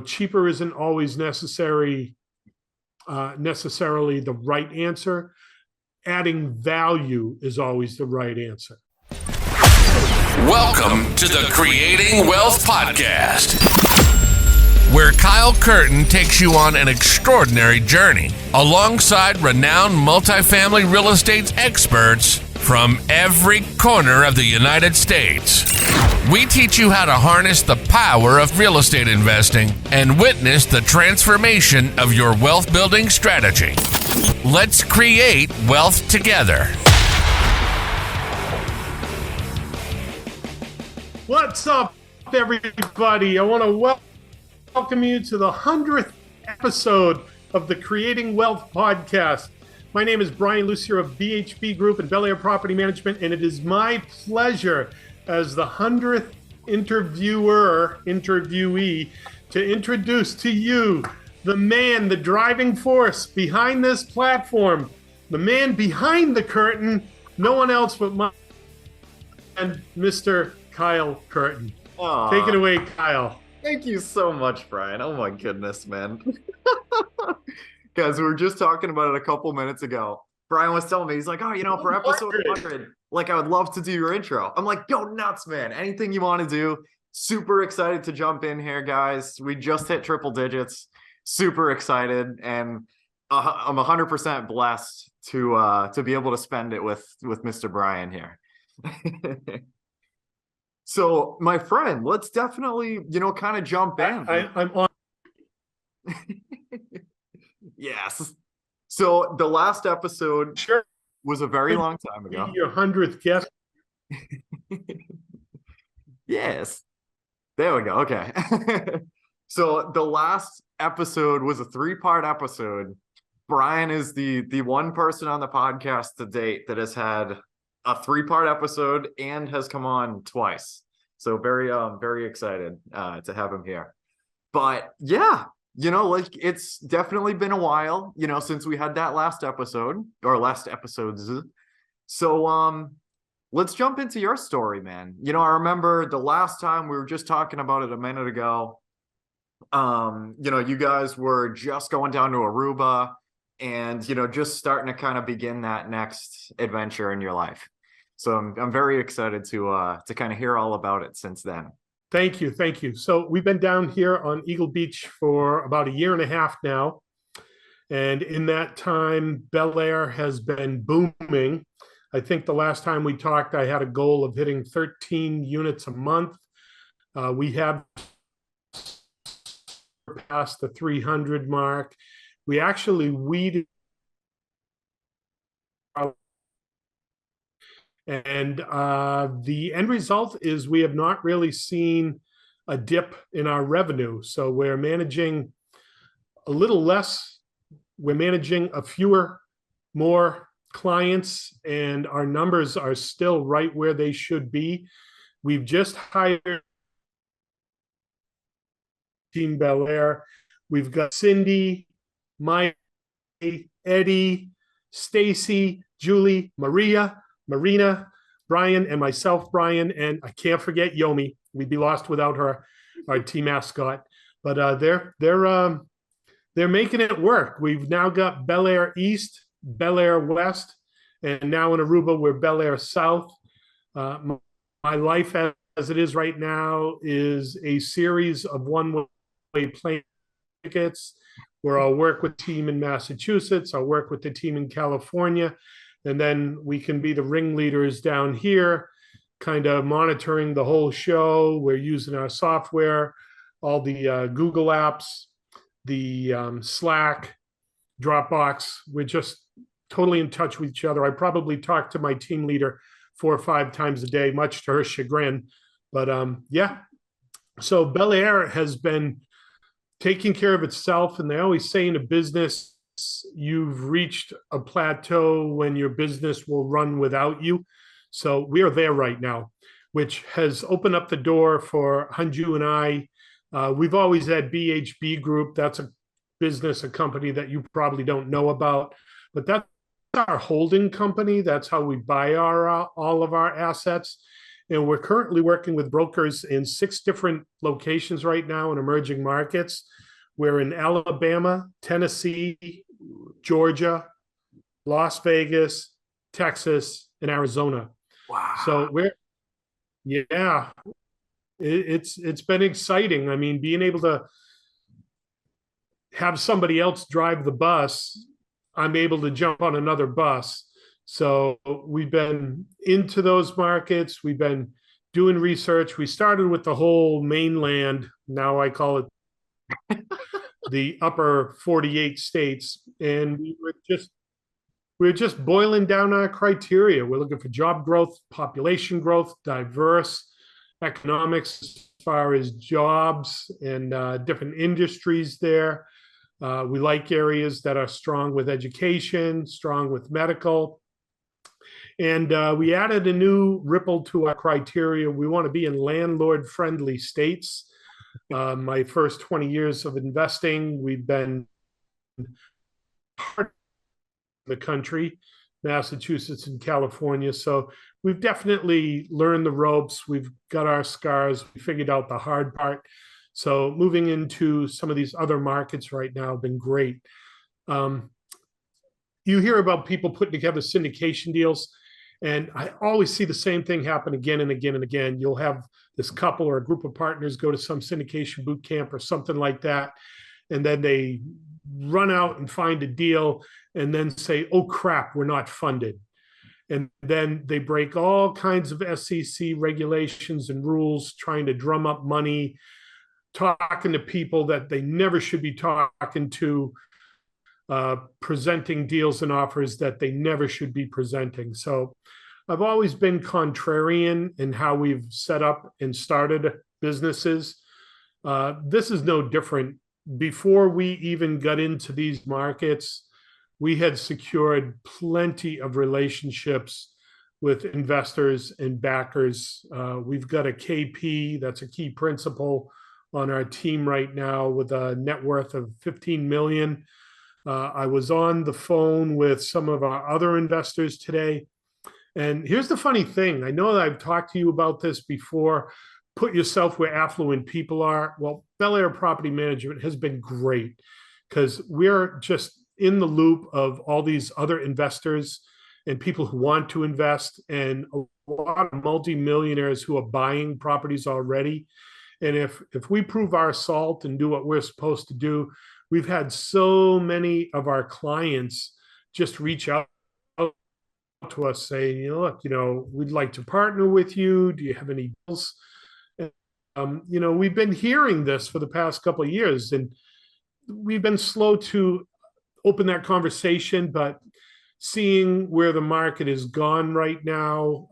cheaper isn't always necessarily the right answer. Adding value is always the right answer. Welcome to the Creating Wealth Podcast, where Kyle Curtin takes you on an extraordinary journey alongside renowned multifamily real estate experts from every corner of the United States. We teach you how to harness the power of real estate investing and witness the transformation of your wealth building strategy. Let's create wealth together. What's up, everybody? I want to welcome you to the 100th episode of the Creating Wealth Podcast. My name is Brian Lucier of BHB Group and Bel-Air Property Management, and it is my pleasure as the 100th interviewee, to introduce to you the man, the driving force behind this platform, the man behind the curtain, no one else but my friend, Mr. Kyle Curtin. Aww. Take it away, Kyle. Thank you so much, Brian. Oh my goodness, man. Guys, we were just talking about it a couple minutes ago. Brian was telling me, he's like, for episode 100, I would love to do your intro. I'm like, go nuts, man. Anything you want to do. Super excited to jump in here, guys. We just hit triple digits. Super excited. And I'm 100% blessed to be able to spend it with Mr. Brian here. So, my friend, let's definitely, kind of jump in. I'm on. Yes. So the last episode was a very long time ago. Your 100th guest. Yes. There we go. Okay. So the last episode was a 3-part episode. Brian is the one person on the podcast to date that has had a 3-part episode and has come on twice. So very excited to have him here. But yeah, it's definitely been a while, since we had that last episode or last episodes. So, let's jump into your story, man. I remember the last time we were just talking about it a minute ago. You guys were just going down to Aruba and, just starting to kind of begin that next adventure in your life. So I'm very excited to kind of hear all about it since then. Thank you. So we've been down here on Eagle Beach for about 1.5 years now. And in that time, Bel-Air has been booming. I think the last time we talked, I had a goal of hitting 13 units a month. We have passed the 300 mark. We actually weeded. And the end result is we have not really seen a dip in our revenue. So we're managing a little less. We're managing more clients, and our numbers are still right where they should be. We've just hired Team Bel-Air. We've got Cindy, Maya, Eddie, Stacy, Julie, Marina, Brian, and myself, Brian, and I can't forget Yomi. We'd be lost without her, our team mascot. But they're making it work. We've now got Bel-Air East, Bel-Air West, and now in Aruba we're Bel-Air South. My life as it is right now is a series of one-way plane tickets where I'll work with team in Massachusetts, I'll work with the team in California. And then we can be the ringleaders down here, kind of monitoring the whole show. We're using our software, all the Google apps, the Slack, Dropbox. We're just totally in touch with each other. I probably talk to my team leader 4 or 5 times a day, much to her chagrin. But yeah, so Bel-Air has been taking care of itself. And they always say in a business, you've reached a plateau when your business will run without you. So we are there right now, which has opened up the door for Hanju and I. We've always had BHB Group. That's a business, a company that you probably don't know about, but that's our holding company. That's how we buy all of our assets. And we're currently working with brokers in 6 different locations right now in emerging markets. We're in Alabama, Tennessee, Georgia, Las Vegas, Texas, and Arizona. Wow. So it's been exciting. I mean, being able to have somebody else drive the bus, I'm able to jump on another bus. So we've been into those markets. We've been doing research. We started with the whole mainland. Now I call it the upper 48 states. And we're just boiling down our criteria. We're looking for job growth, population growth, diverse economics as far as jobs and different industries there. We like areas that are strong with education, strong with medical. And we added a new ripple to our criteria. We want to be in landlord-friendly states. My first 20 years of investing, we've been the country, Massachusetts and California. So we've definitely learned the ropes. We've got our scars. We figured out the hard part. So moving into some of these other markets right now have been great. You hear about people putting together syndication deals, and I always see the same thing happen again and again and again. You'll have this couple or a group of partners go to some syndication boot camp or something like that, and then they run out and find a deal and then say, oh crap, we're not funded. And then they break all kinds of SEC regulations and rules trying to drum up money, talking to people that they never should be talking to, presenting deals and offers that they never should be presenting. So I've always been contrarian in how we've set up and started businesses. This is no different. Before we even got into these markets, we had secured plenty of relationships with investors and backers. We've got a KP, that's a key principal on our team right now with a net worth of 15 million. I was on the phone with some of our other investors today. And here's the funny thing. I know that I've talked to you about this before. Put yourself where affluent people are. Well, Bel-Air Property Management has been great because we're just in the loop of all these other investors and people who want to invest, and a lot of multimillionaires who are buying properties already. And if we prove our salt and do what we're supposed to do, we've had so many of our clients just reach out to us saying, look, we'd like to partner with you. Do you have any deals? We've been hearing this for the past couple of years, and we've been slow to open that conversation, but seeing where the market is gone right now,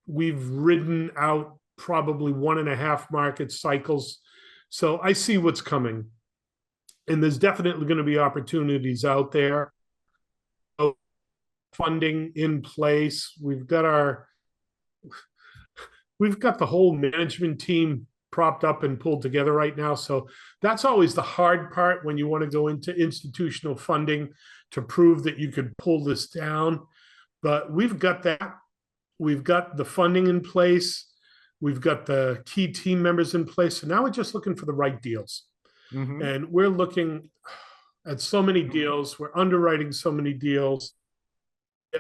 we've ridden out probably 1.5 market cycles. So I see what's coming, and there's definitely going to be opportunities out there. Funding in place. We've got the whole management team propped up and pulled together right now. So that's always the hard part when you want to go into institutional funding to prove that you could pull this down. But we've got that. We've got the funding in place. We've got the key team members in place. So now we're just looking for the right deals. Mm-hmm. And we're looking at so many deals. We're underwriting so many deals.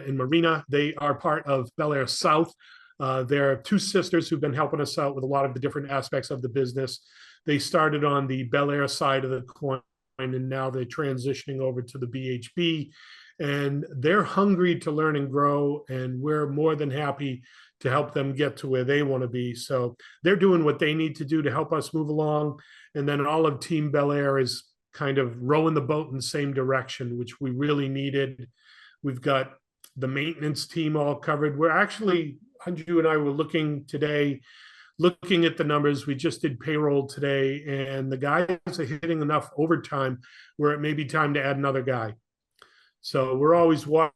In Marina, they are part of Bel-Air South. There are 2 sisters who've been helping us out with a lot of the different aspects of the business. They started on the Bel-Air side of the coin, and now they're transitioning over to the BHB. And they're hungry to learn and grow, and we're more than happy to help them get to where they want to be. So they're doing what they need to do to help us move along. And then all of Team Bel-Air is kind of rowing the boat in the same direction, which we really needed. We've got the maintenance team all covered. We're actually, Anju and I were looking at the numbers. We just did payroll today, and the guys are hitting enough overtime where it may be time to add another guy. So we're always watching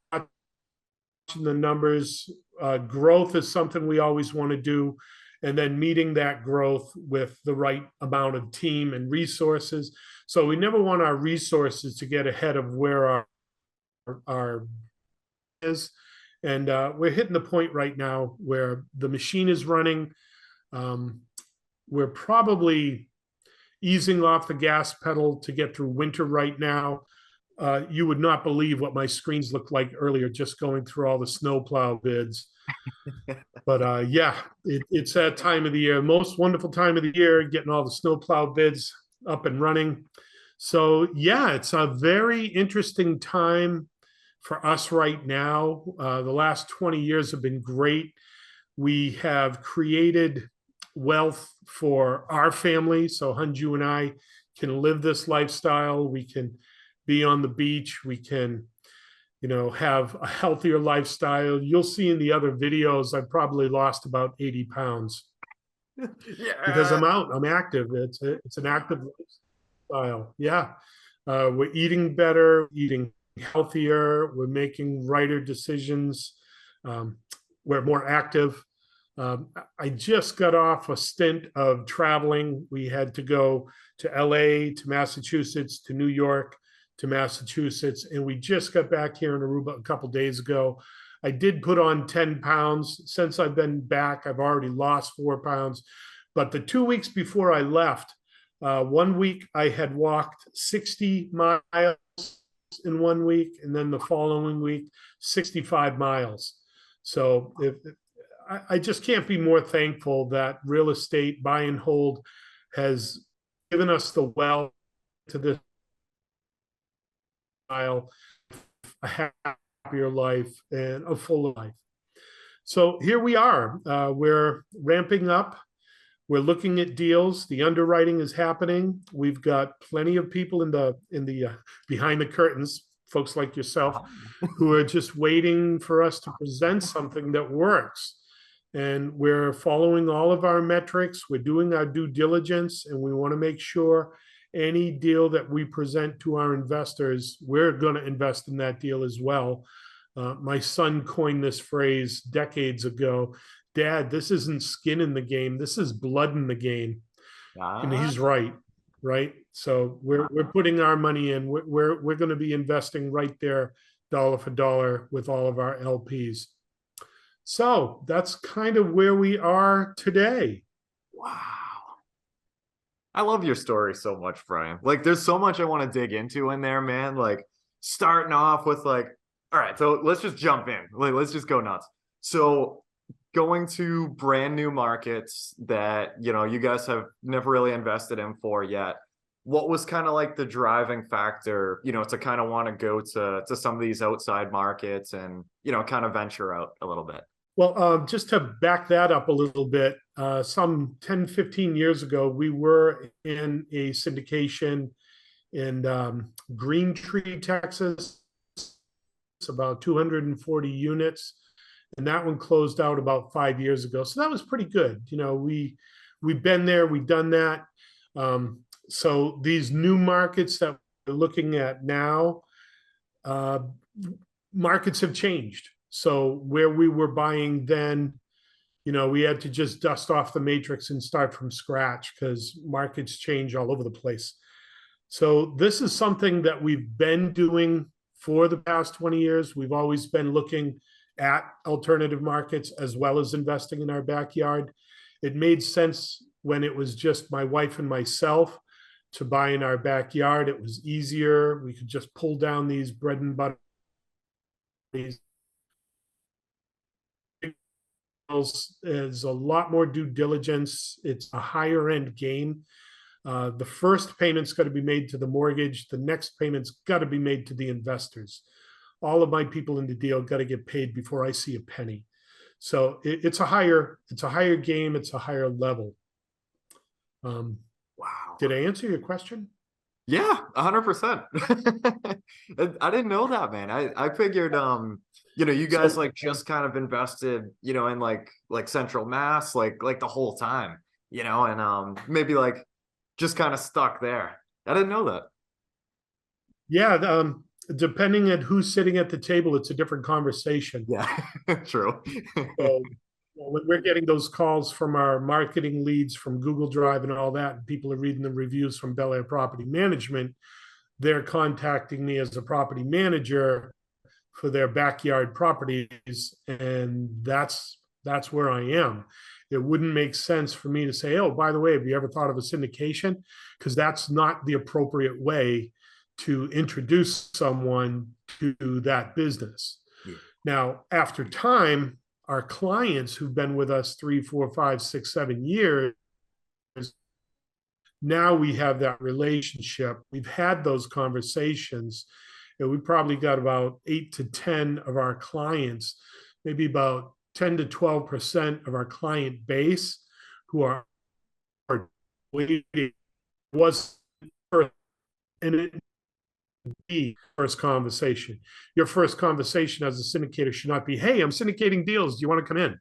the numbers. Growth is something we always want to do, and then meeting that growth with the right amount of team and resources. So we never want our resources to get ahead of where our is. And we're hitting the point right now where the machine is running. We're probably easing off the gas pedal to get through winter right now. You would not believe what my screens looked like earlier, just going through all the snowplow bids. But yeah, it's that time of the year, most wonderful time of the year, getting all the snowplow bids up and running. So yeah, it's a very interesting time for us right now. The last 20 years have been great. We have created wealth for our family. So Hunju and I can live this lifestyle. We can be on the beach. We can, have a healthier lifestyle. You'll see in the other videos, I've probably lost about 80 pounds. Yeah. Because I'm out, I'm active. It's an active lifestyle. Yeah. We're eating better, eating healthier. We're making righter decisions. We're more active. I just got off a stint of traveling. We had to go to LA, to Massachusetts, to New York, to Massachusetts, and we just got back here in Aruba a couple days ago. I did put on 10 pounds. Since I've been back, I've already lost 4 pounds. But the 2 weeks before I left, 1 week I had walked 60 miles in 1 week, and then the following week, 65 miles. So I just can't be more thankful that real estate buy and hold has given us the wealth to this style, a happier life and a fuller life. So here we are. We're ramping up. We're looking at deals. The underwriting is happening. We've got plenty of people in the behind the curtains, folks like yourself, who are just waiting for us to present something that works. And we're following all of our metrics. We're doing our due diligence, and we want to make sure any deal that we present to our investors, we're going to invest in that deal as well. My son coined this phrase decades ago. Dad, this isn't skin in the game. This is blood in the game. And he's right. So we're putting our money in. We're going to be investing right there, dollar for dollar, with all of our LPs. So that's kind of where we are today. Wow. I love your story so much, Brian. Like, there's so much I want to dig into in there, man. Like, starting off with all right, so let's just jump in. Like, let's just go nuts. So going to brand new markets that, you guys have never really invested in for yet. What was kind of like the driving factor, to kind of want to go to some of these outside markets and, kind of venture out a little bit? Well, just to back that up a little bit, some 10, 15 years ago, we were in a syndication in Green Tree, Texas. It's about 240 units. And that one closed out about 5 years ago. So that was pretty good. We've been there, we've done that. So these new markets that we're looking at now, markets have changed. So where we were buying then, we had to just dust off the matrix and start from scratch because markets change all over the place. So this is something that we've been doing for the past 20 years. We've always been looking at alternative markets as well as investing in our backyard. It made sense when it was just my wife and myself to buy in our backyard. It was easier. We could just pull down these bread and butter. There's a lot more due diligence. It's a higher end game. The first payment's got to be made to the mortgage. The next payment's got to be made to the investors. All of my people in the deal got to get paid before I see a penny. So it's a higher game. It's a higher level. Wow. Did I answer your question? Yeah, 100%. I didn't know that, man. I figured, you guys just kind of invested, in like Central Mass, like the whole time, and maybe just kind of stuck there. I didn't know that. Yeah. Depending on who's sitting at the table, it's a different conversation. Yeah, true. So when we're getting those calls from our marketing leads from Google Drive and all that, and people are reading the reviews from Bel-Air Property Management, they're contacting me as a property manager for their backyard properties, and that's where I am. It wouldn't make sense for me to say, oh, by the way, have you ever thought of a syndication? Because that's not the appropriate way to introduce someone to that business. Yeah. Now, after time, our clients who've been with us 3, 4, 5, 6, 7 years, now we have that relationship. We've had those conversations, and we probably got about 8 to 10 of our clients, maybe about 10 to 12% of our client base who are waiting. Was first, and it be first conversation. Your first conversation as a syndicator should not be, hey, I'm syndicating deals. Do you want to come in?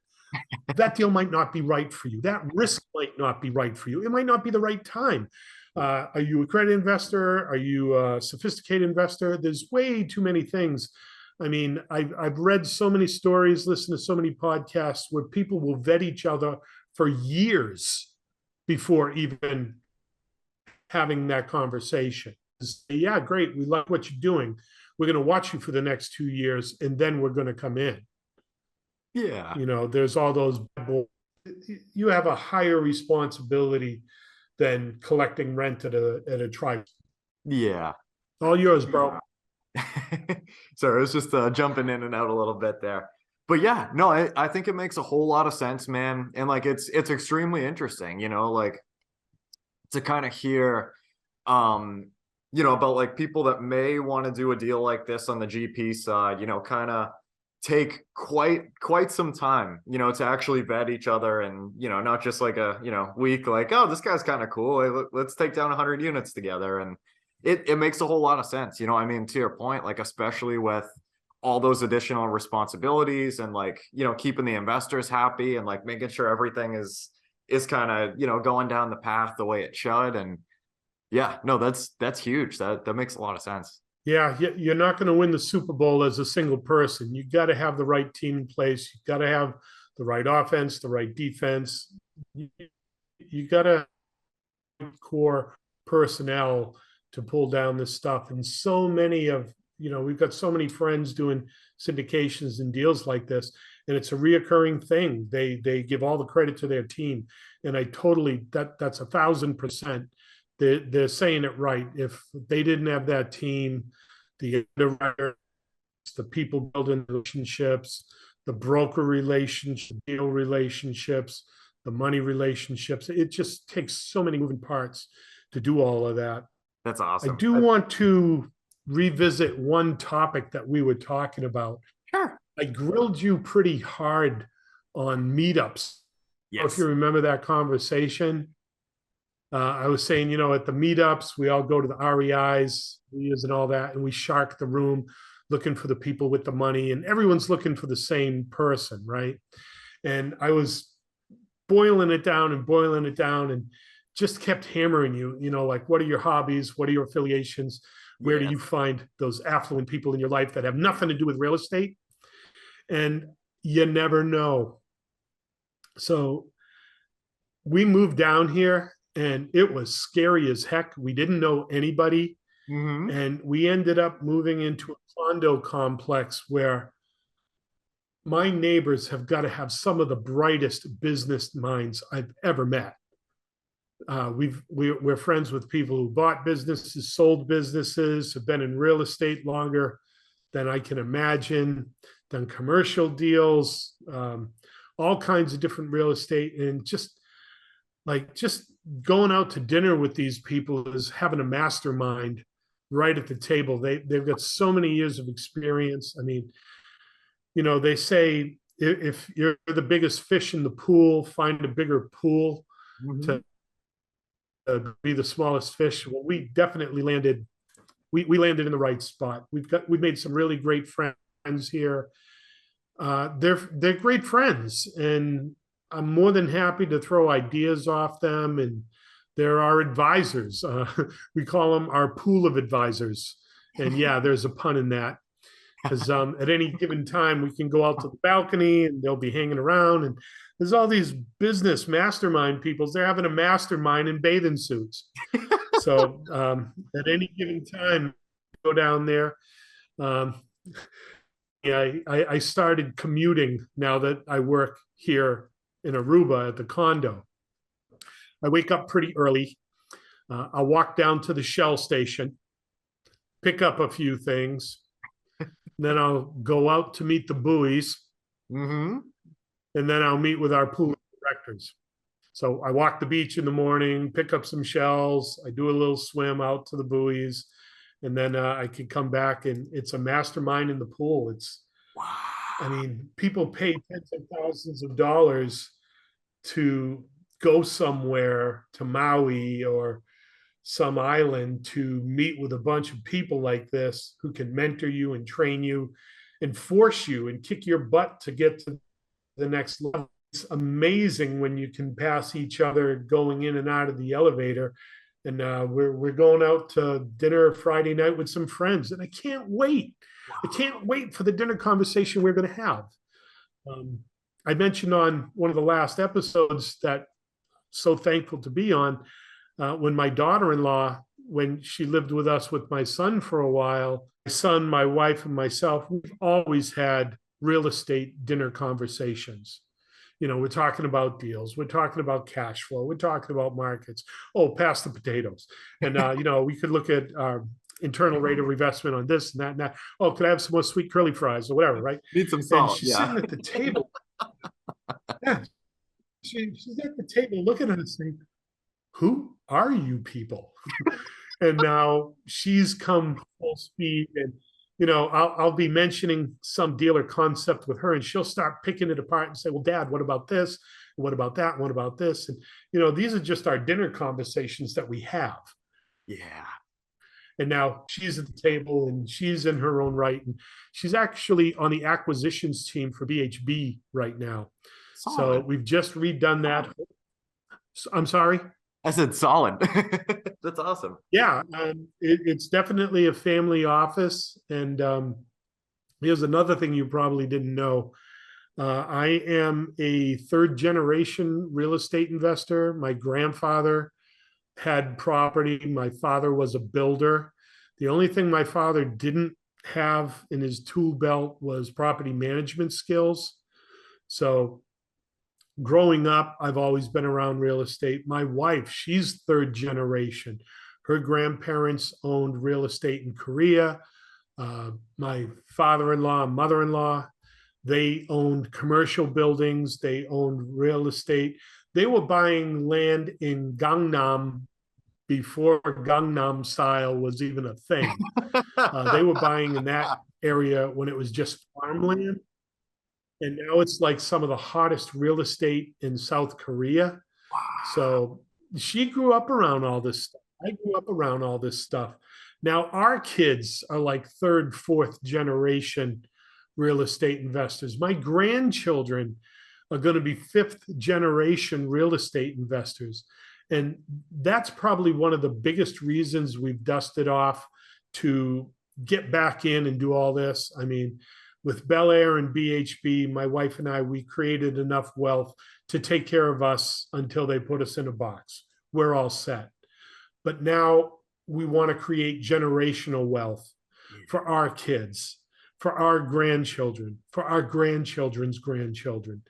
That deal might not be right for you. That risk might not be right for you. It might not be the right time. Are you a credit investor? Are you a sophisticated investor? There's way too many things. I mean, I've read so many stories, listened to so many podcasts where people will vet each other for years before even having that conversation. Say, yeah, great. We like what you're doing. We're going to watch you for the next 2 years, and then we're going to come in. Yeah. You know, there's all those. You have a higher responsibility than collecting rent at a tribe. Yeah. All yours, bro. Sorry, I was just jumping in and out a little bit there. But yeah, no, I think it makes a whole lot of sense, man. And like it's extremely interesting, you know, like to kind of hear you know, about like people that may want to do a deal like this on the GP side, you know, kind of take quite some time, you know, to actually vet each other, and, you know, not just like a, you know, week, like, oh, this guy's kind of cool. Hey, let's take down 100 units together. And it makes a whole lot of sense, you know. I mean, to your point, like, especially with all those additional responsibilities and like, you know, keeping the investors happy and like making sure everything is kind of, you know, going down the path the way it should. And yeah, no, that's huge. That makes a lot of sense. Yeah, you're not going to win the Super Bowl as a single person. You got to have the right team in place. You got to have the right offense, the right defense. You got to have core personnel to pull down this stuff. And so many of, you know, we've got so many friends doing syndications and deals like this, and it's a reoccurring thing. They give all the credit to their team, and I totally that's 1,000%. They're saying it right. If they didn't have that team, the underwriters, the people building relationships, the broker relationship, deal relationships, the money relationships, it just takes so many moving parts to do all of that. That's awesome. I do want to revisit one topic that we were talking about. Sure. I grilled you pretty hard on meetups. Yes. If you remember that conversation. I was saying, you know, at the meetups, we all go to the REIs and all that, and we shark the room looking for the people with the money, and everyone's looking for the same person, right? And I was boiling it down and just kept hammering you, you know, like, what are your hobbies? What are your affiliations? Where do you find those affluent people in your life that have nothing to do with real estate? And you never know. So we moved down here, and it was scary as heck. We didn't know anybody. Mm-hmm. And we ended up moving into a condo complex where my neighbors have got to have some of the brightest business minds I've ever met. We're friends with people who bought businesses, sold businesses, have been in real estate longer than I can imagine, done commercial deals, all kinds of different real estate, and just going out to dinner with these people is having a mastermind right at the table. They've got so many years of experience. I mean, you know, they say if you're the biggest fish in the pool, find a bigger pool to be the smallest fish. Well, we definitely landed. We landed in the right spot. We've made some really great friends here. They're great friends, and I'm more than happy to throw ideas off them. And they're our advisors. We call them our pool of advisors. And yeah, there's a pun in that, because at any given time we can go out to the balcony and they'll be hanging around. And there's all these business mastermind people. They're having a mastermind in bathing suits. So at any given time, go down there. I started commuting now that I work here in Aruba at the condo. I wake up pretty early. I'll walk down to the Shell station, pick up a few things, then I'll go out to meet the buoys, Mm-hmm. and then I'll meet with our pool directors. So I walk the beach in the morning, pick up some shells, I do a little swim out to the buoys, and then I can come back, and it's a mastermind in the pool. Wow. I mean, people pay tens of thousands of dollars to go somewhere to Maui or some island to meet with a bunch of people like this who can mentor you and train you and force you and kick your butt to get to the next level. It's amazing when you can pass each other going in and out of the elevator. And we're going out to dinner Friday night with some friends, and I can't wait. I can't wait for the dinner conversation we're going to have. I mentioned on one of the last episodes that so thankful to be on, when my daughter-in-law, when she lived with us with my son for a while, my son, my wife, and myself, we've always had real estate dinner conversations. You know, we're talking about deals, we're talking about cash flow, we're talking about markets. Oh, pass the potatoes. And, you know, we could look at our internal rate of investment on this and that and that. Oh, could I have some more sweet curly fries or whatever, right? Need some And salt. she's sitting at the table. Yeah. She's at the table looking at us saying, who are you people? And now she's come full speed, and you know, I'll be mentioning some deal or concept with her, and she'll start picking it apart and say, well, Dad, what about this? What about that? What about this? And you know, these are just our dinner conversations that we have. Yeah. And now she's at the table, and she's in her own right, and she's actually on the acquisitions team for BHB right now. Solid. So we've just redone that. I'm sorry. I said solid. That's awesome. Yeah, it's definitely a family office. And here's another thing you probably didn't know. I am a third generation real estate investor. My grandfather had property. My father was a builder. The only thing my father didn't have in his tool belt was property management skills. So growing up, I've always been around real estate. My wife, she's third generation. Her grandparents owned real estate in Korea. My father-in-law and mother-in-law, they owned commercial buildings. They owned real estate. They were buying land in Gangnam before Gangnam style was even a thing. They were buying in that area when it was just farmland. And now it's like some of the hottest real estate in South Korea. Wow. So she grew up around all this stuff. I grew up around all this stuff. Now our kids are like third, fourth generation real estate investors. My grandchildren are going to be fifth generation real estate investors. And that's probably one of the biggest reasons we've dusted off to get back in and do all this. I mean, with Bel-Air and BHB, my wife and I, we created enough wealth to take care of us until they put us in a box. We're all set. But now we want to create generational wealth for our kids, for our grandchildren, for our grandchildren's grandchildren.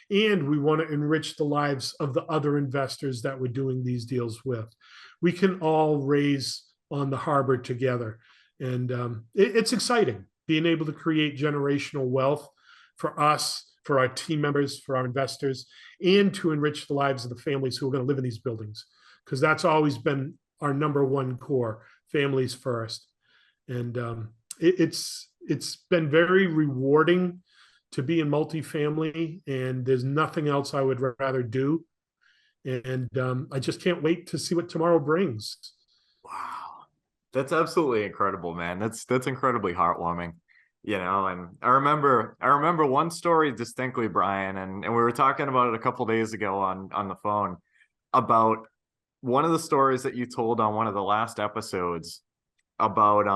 And we want to enrich the lives of the other investors that we're doing these deals with. We can all raise on the harbor together. And it's exciting being able to create generational wealth for us, for our team members, for our investors, and to enrich the lives of the families who are going to live in these buildings. Because that's always been our number one core, families first. And it's been very rewarding to be in multifamily, and there's nothing else I would rather do. And I just can't wait to see what tomorrow brings. Wow. That's absolutely incredible, man. That's incredibly heartwarming, you know. And I remember one story distinctly, Brian, and we were talking about it a couple days ago on the phone about one of the stories that you told on one of the last episodes about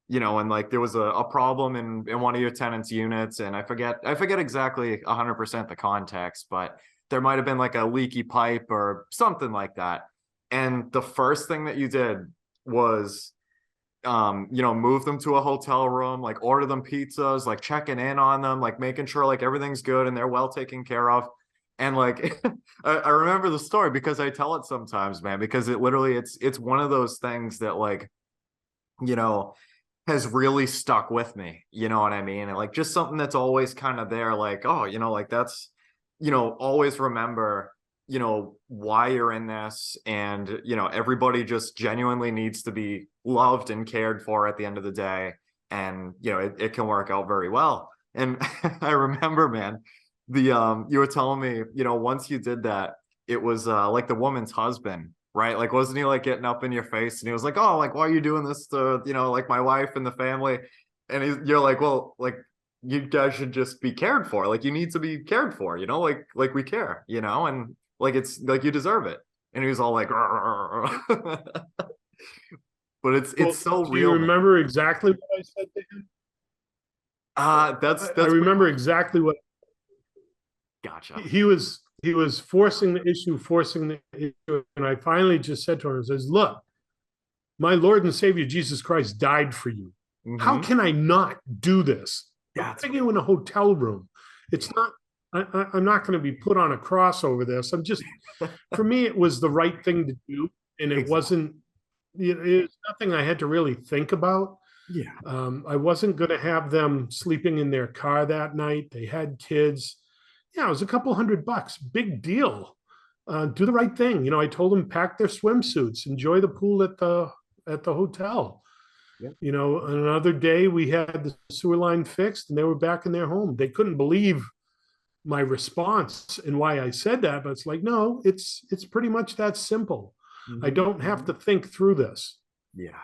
you know, and like there was a problem in one of your tenants' units, and I forget exactly 100% the context, but there might have been like a leaky pipe or something like that. And the first thing that you did was move them to a hotel room, like order them pizzas, like checking in on them, like making sure like everything's good and they're well taken care of. And like I remember the story because I tell it sometimes, man, because it literally it's one of those things that like, has really stuck with me. You know what I mean? And like just something that's always kind of there, like, oh, like that's, always remember, why you're in this. And, everybody just genuinely needs to be loved and cared for at the end of the day. And, it can work out very well. And I remember, man, you were telling me, once you did that, it was like the woman's husband, right? Like, wasn't he like getting up in your face and he was like, oh, like, why are you doing this to, like my wife and the family? And you're like, well, like, you guys should just be cared for. Like, you need to be cared for, like we care, and like, it's like, you deserve it. And he was all like, but it's so do real. You remember exactly what I said to him? That's I remember exactly what. Gotcha. He was forcing the issue, and I finally just said to him, I says, look, my Lord and Savior Jesus Christ died for you. Mm-hmm. How can I not do this? I'm taking you in a hotel room. It's not, I'm not going to be put on a cross over this. I'm just, for me, it was the right thing to do. And it wasn't, it was nothing I had to really think about. Yeah. I wasn't going to have them sleeping in their car that night. They had kids. Yeah, it was a couple $100, big deal. Do the right thing. I told them pack their swimsuits, enjoy the pool at the hotel. Yep. Another day we had the sewer line fixed and they were back in their home. They couldn't believe my response and why I said that, but it's like, no, it's pretty much that simple. Mm-hmm. I don't have to think through this. Yeah.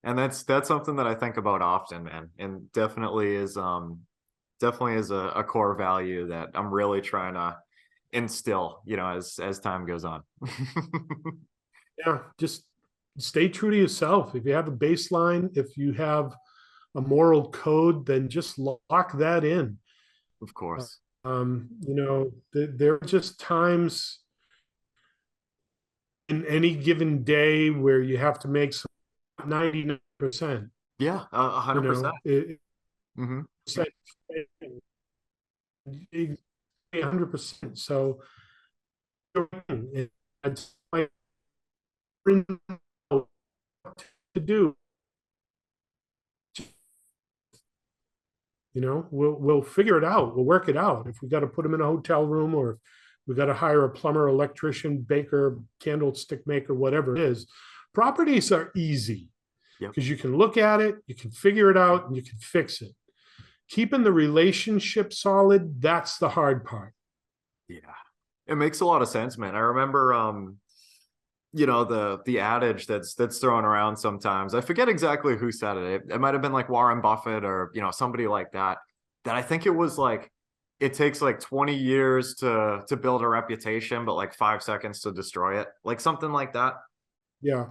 And that's something that I think about often, man. And definitely is a core value that I'm really trying to instill, as time goes on. Yeah, just stay true to yourself. If you have a baseline, if you have a moral code, then just lock that in. Of course. There are just times in any given day where you have to make 99%. Yeah, 100%. 100%. So it's to do. We'll figure it out. We'll work it out. If we got to put them in a hotel room, or if we got to hire a plumber, electrician, baker, candlestick maker, whatever it is, properties are easy because you can look at it, you can figure it out, and you can fix it. Keeping the relationship solid, that's the hard part. Yeah, it makes a lot of sense, man. I remember, the adage that's thrown around sometimes. I forget exactly who said it. It might have been like Warren Buffett or, somebody like that. That I think it was like, it takes like 20 years to build a reputation, but like 5 seconds to destroy it. Like something like that. Yeah.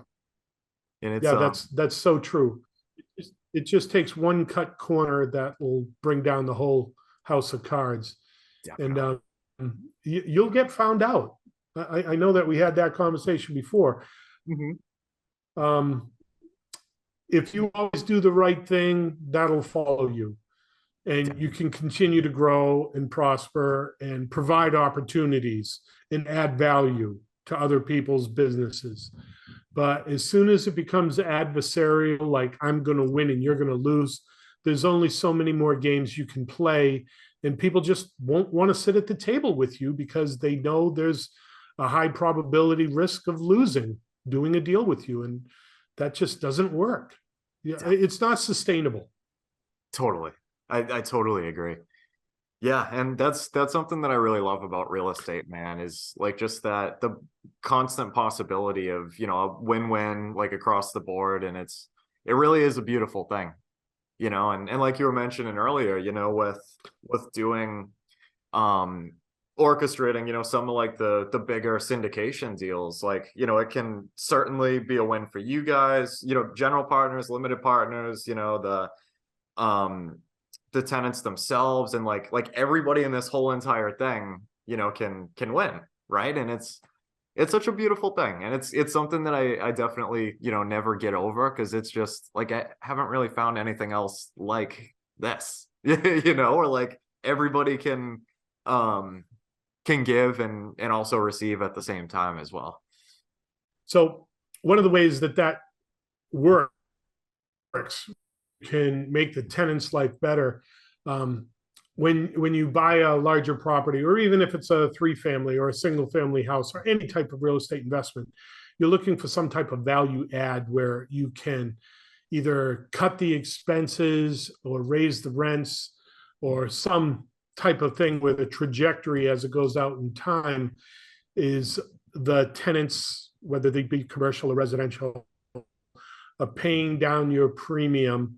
And it's, that's so true. It just takes one cut corner that will bring down the whole house of cards. Definitely. And you'll get found out. I know that we had that conversation before. Mm-hmm. If you always do the right thing, that'll follow you. And you can continue to grow and prosper and provide opportunities and add value to other people's businesses. But as soon as it becomes adversarial, like I'm going to win and you're going to lose, there's only so many more games you can play. And people just won't want to sit at the table with you because they know there's a high probability risk of losing doing a deal with you. And that just doesn't work. Yeah, it's not sustainable. Totally. I totally agree. Yeah. And that's something that I really love about real estate, man, is like just that the constant possibility of, a win-win like across the board. And it really is a beautiful thing, and like you were mentioning earlier, with doing, orchestrating, some of like the bigger syndication deals, like, it can certainly be a win for you guys, general partners, limited partners, the tenants themselves, and like everybody in this whole entire thing, can win, right? And it's it's such a beautiful thing. And it's something that I definitely, never get over, because it's just like, I haven't really found anything else like this, or like everybody can give and also receive at the same time as well. So one of the ways that works can make the tenant's life better. When you buy a larger property, or even if it's a 3-family or a single family house or any type of real estate investment, you're looking for some type of value add where you can either cut the expenses or raise the rents, or some type of thing where the trajectory as it goes out in time is the tenants, whether they be commercial or residential, are paying down your premium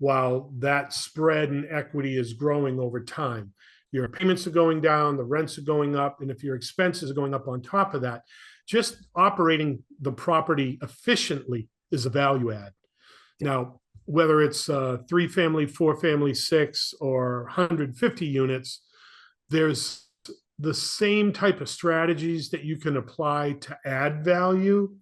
while that spread and equity is growing over time. Your payments are going down, the rents are going up, and if your expenses are going up on top of that, just operating the property efficiently is a value add. Now, whether it's 3-family, 4-family, 6, or 150 units, there's the same type of strategies that you can apply to add value.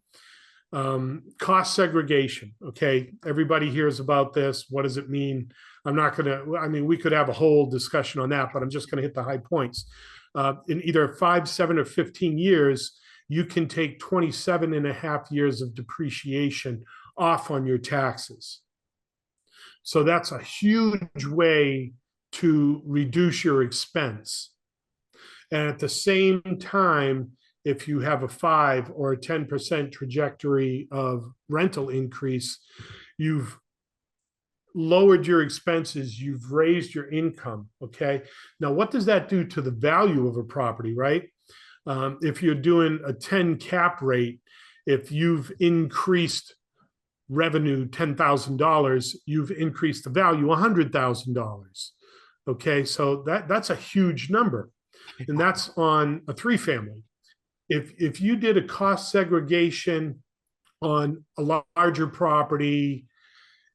Cost segregation. Okay. Everybody hears about this. What does it mean? We could have a whole discussion on that, but I'm just going to hit the high points. In either 5, 7, or 15 years, you can take 27 and a half years of depreciation off on your taxes. So that's a huge way to reduce your expense. And at the same time, if you have a 5 or a 10% trajectory of rental increase, you've lowered your expenses, you've raised your income, okay? Now, what does that do to the value of a property, right? If you're doing a 10 cap rate, if you've increased revenue $10,000, you've increased the value $100,000, okay? So that's a huge number, and that's on a 3-family. If you did a cost segregation on a larger property,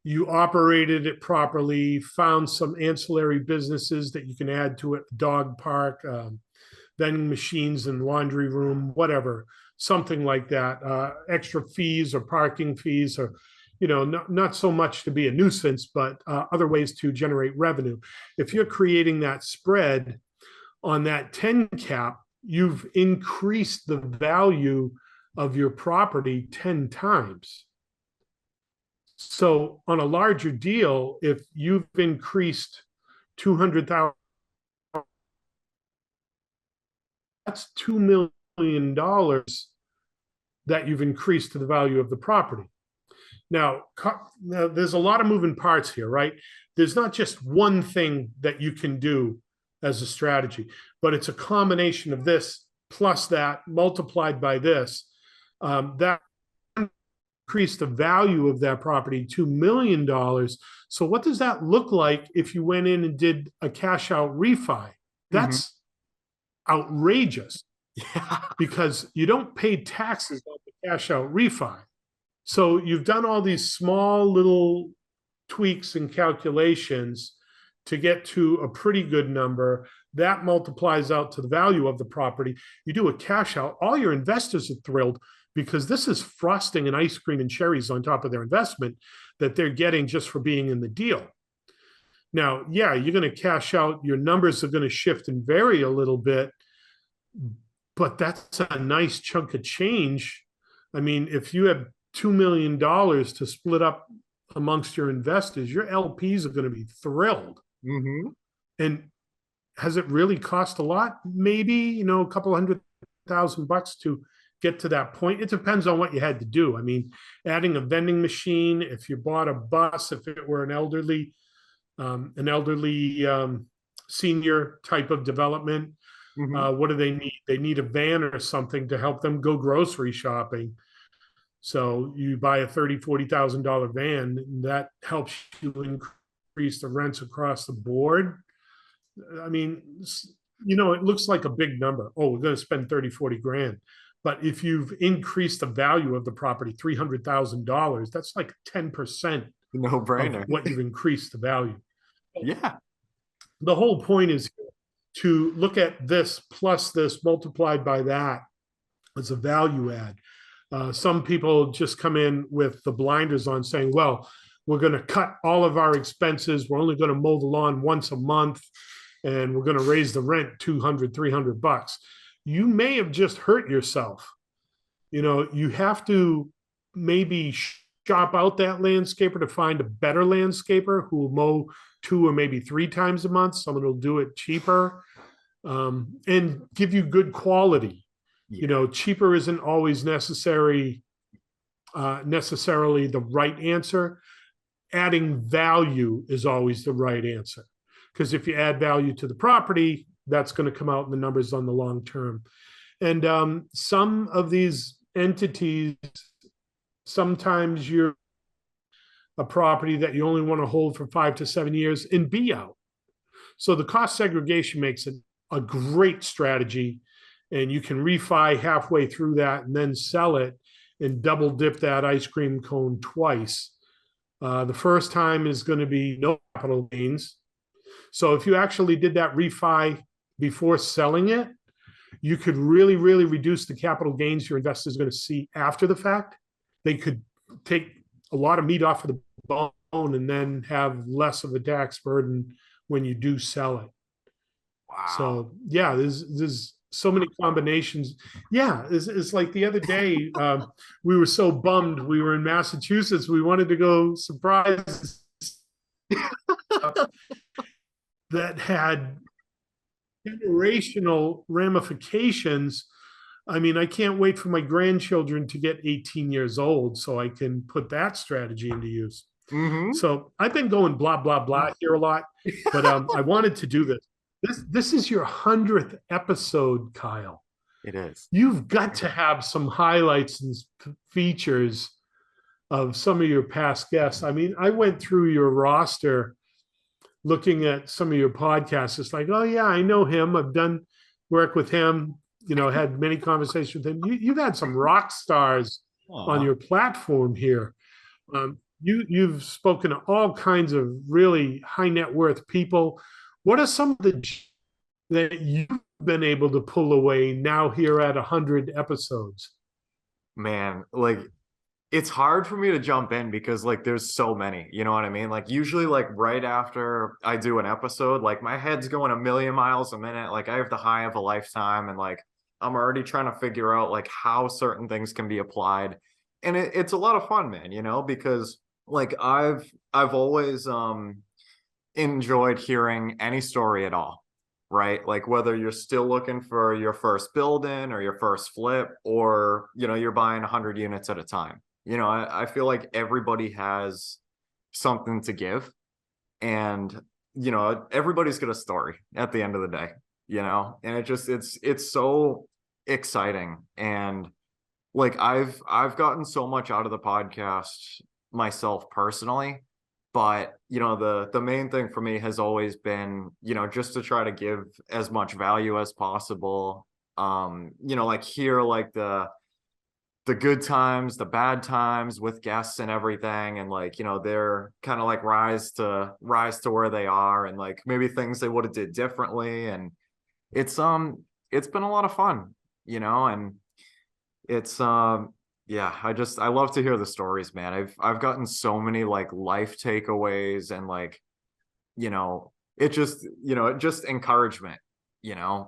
you operated it properly, found some ancillary businesses that you can add to it, dog park, vending machines and laundry room, whatever, something like that, extra fees or parking fees, or, not so much to be a nuisance, but other ways to generate revenue. If you're creating that spread on that 10 cap, you've increased the value of your property 10 times. So on a larger deal, if you've increased $200,000, that's $2 million that you've increased to the value of the property. Now, there's a lot of moving parts here, right? There's not just one thing that you can do as a strategy, but it's a combination of this plus that multiplied by this, that increased the value of that property $2 million. So what does that look like if you went in and did a cash out refi? That's outrageous. Yeah. Because you don't pay taxes on the cash out refi. So you've done all these small little tweaks and calculations to get to a pretty good number that multiplies out to the value of the property. You do a cash out, all your investors are thrilled, because this is frosting and ice cream and cherries on top of their investment that they're getting just for being in the deal. Now, yeah, you're going to cash out, your numbers are going to shift and vary a little bit, but that's a nice chunk of change. I mean, if you have $2 million to split up amongst your investors, your LPs are going to be thrilled. Mm-hmm. And has it really cost a lot? Maybe, a couple $100,000 to get to that point. It depends on what you had to do. I mean, adding a vending machine, if you bought a bus, if it were an elderly senior type of development, what do they need? They need a van or something to help them go grocery shopping. So you buy a $30,000, $40,000 van, and that helps you increase the rents across the board. I mean, it looks like a big number. Oh, we're going to spend 30, 40 grand. But if you've increased the value of the property, $300,000, that's like 10%. No-brainer. Of what you've increased the value. Yeah. The whole point is to look at this plus this multiplied by that It's a value add. Some people just come in with the blinders on saying, well, we're going to cut all of our expenses. We're only going to mow the lawn once a month, and we're going to raise the rent $200, $300. You may have just hurt yourself. You have to maybe shop out that landscaper to find a better landscaper who will mow 2 or maybe 3 times a month. Someone will do it cheaper, and give you good quality. Cheaper isn't always necessarily the right answer. Adding value is always the right answer, because if you add value to the property, that's going to come out in the numbers on the long term. And some of these entities, sometimes you're a property that you only want to hold for 5 to 7 years and be out. So the cost segregation makes it a great strategy, and you can refi halfway through that and then sell it and double dip that ice cream cone twice. The first time is going to be no capital gains. So if you actually did that refi before selling it, you could really, really reduce the capital gains your investors are going to see after the fact. They could take a lot of meat off of the bone and then have less of a tax burden when you do sell it. Wow. So yeah, there's so many combinations. Yeah, it's like the other day, we were so bummed. We were in Massachusetts. We wanted to go surprise that had generational ramifications. I mean, I can't wait for my grandchildren to get 18 years old so I can put that strategy into use. Mm-hmm. So I've been going blah, blah, blah here a lot, but I wanted to do this. This is your 100th episode, Kyle. It is. You've got to have some highlights and features of some of your past guests. I mean, I went through your roster looking at some of your podcasts. It's like, oh yeah, I know him. I've done work with him, had many conversations with him. You've had some rock stars on your platform here. You've spoken to all kinds of really high net worth people. What are some of the that you've been able to pull away now here at 100 episodes? Man, it's hard for me to jump in because there's so many, you know what I mean? Usually right after I do an episode, my head's going a million miles a minute. I have the high of a lifetime, and I'm already trying to figure out how certain things can be applied. And it's a lot of fun, man, because I've always enjoyed hearing any story at all, right? Whether you're still looking for your first build-in or your first flip, or you're buying 100 units at a time. I feel like everybody has something to give, and everybody's got a story at the end of the day, and it's so exciting. And I've gotten so much out of the podcast myself personally. But, the main thing for me has always been, just to try to give as much value as possible. Hear the good times, the bad times with guests and everything. And they're kind of rise to where they are, and maybe things they would have did differently. And it's been a lot of fun, and it's, yeah, I love to hear the stories, man. I've gotten so many life takeaways, and just encouragement,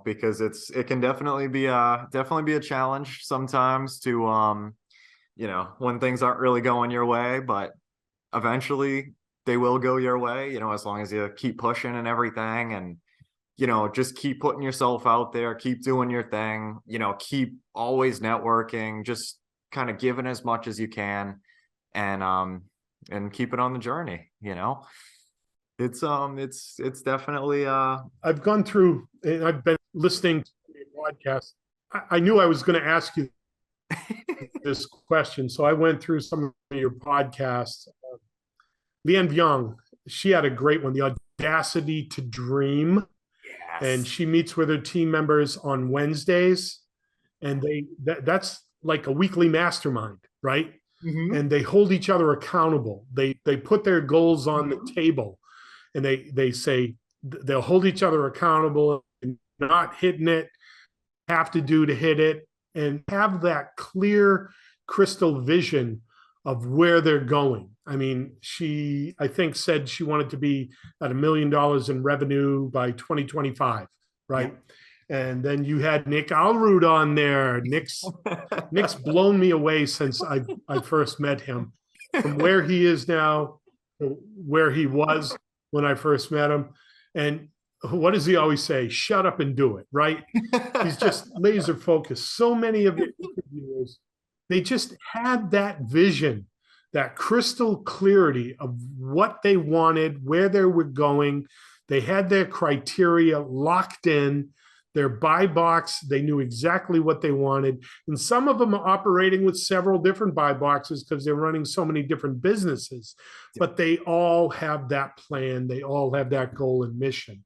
because it can definitely be a challenge sometimes to when things aren't really going your way, but eventually they will go your way, as long as you keep pushing and everything, and just keep putting yourself out there, keep doing your thing, keep always networking, just kind of giving as much as you can, and keep it on the journey. It's definitely I've gone through, and I've been listening to your podcast. I knew I was going to ask you this question, so I went through some of your podcasts. Leanne Vyong, she had a great one, The Audacity to Dream. Yes. And she meets with her team members on Wednesdays, and that's like a weekly mastermind, right? Mm-hmm. And they hold each other accountable. They put their goals on the table, and they say they'll hold each other accountable, and not hitting it, have to do to hit it. and have that clear crystal vision of where they're going. I mean, she, I think, said she wanted to be at $1 million in revenue by 2025, right? Yeah. And then you had Nick Alrud on there. Nick's blown me away since I first met him. From where he is now to where he was when I first met him. And what does he always say? Shut up and do it, right? He's just laser focused. So many of the interviewers, they just had that vision, that crystal clarity of what they wanted, where they were going. They had their criteria locked in, their buy box. They knew exactly what they wanted. And some of them are operating with several different buy boxes because they're running so many different businesses. But they all have that plan. They all have that goal and mission.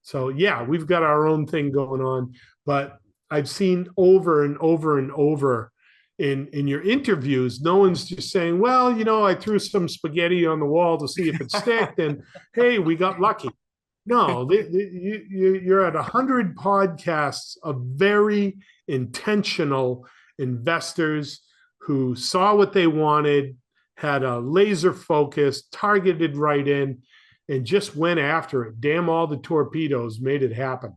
So yeah, we've got our own thing going on. But I've seen over and over and over in your interviews, no one's just saying, well, you know, I threw some spaghetti on the wall to see if it sticked, and hey, we got lucky. No, you're at 100 podcasts of very intentional investors who saw what they wanted, had a laser focus, targeted right in, and just went after it. Damn all the torpedoes, made it happen.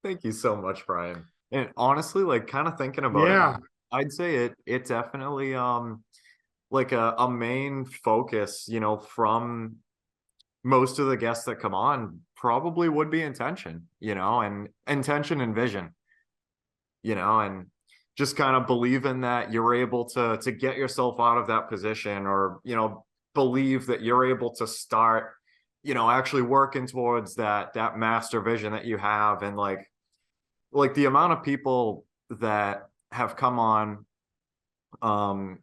Thank you so much, Brian. And honestly, like kind of thinking about it, I'd say it definitely like a main focus, you know, from most of the guests that come on probably would be intention, you know, and intention and vision, you know, and just kind of believing that you're able to get yourself out of that position, or, you know, believe that you're able to start, you know, actually working towards that master vision that you have. And like the amount of people that have come on,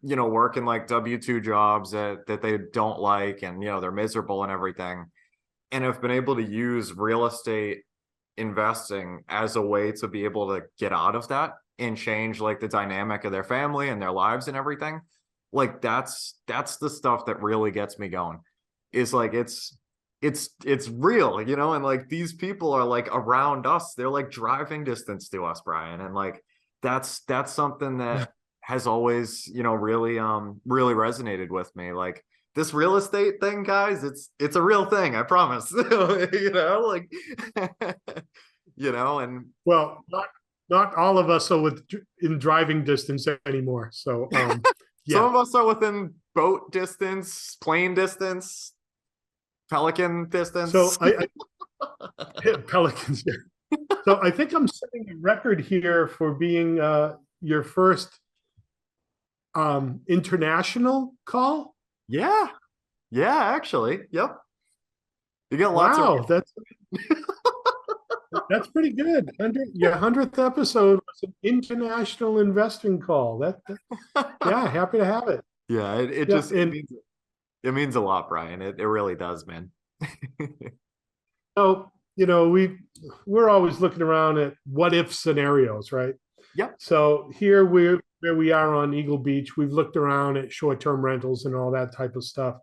you know, working like W-2 jobs that they don't like, and, you know, they're miserable and everything, and have been able to use real estate investing as a way to be able to get out of that and change like the dynamic of their family and their lives and everything. Like that's the stuff that really gets me going. Is like it's real, you know, and like these people are like around us. They're like driving distance to us, Brian. And like that's something that has always, you know, really resonated with me. Like this real estate thing, guys, it's a real thing, I promise. You know, like you know, and well, not all of us are in driving distance anymore. So yeah. Some of us are within boat distance, plane distance, Pelican distance. So I Pelicans. So I think I'm setting a record here for being your first international call. Yeah, actually, yep. You got lots of. That's pretty good. Your 100th episode was an international investing call. Yeah, happy to have it. Yeah, it means a lot, Brian. It really does, man. So, you know, we're always looking around at what if scenarios, right? Yep. So here where we are on Eagle Beach, we've looked around at short-term rentals and all that type of stuff.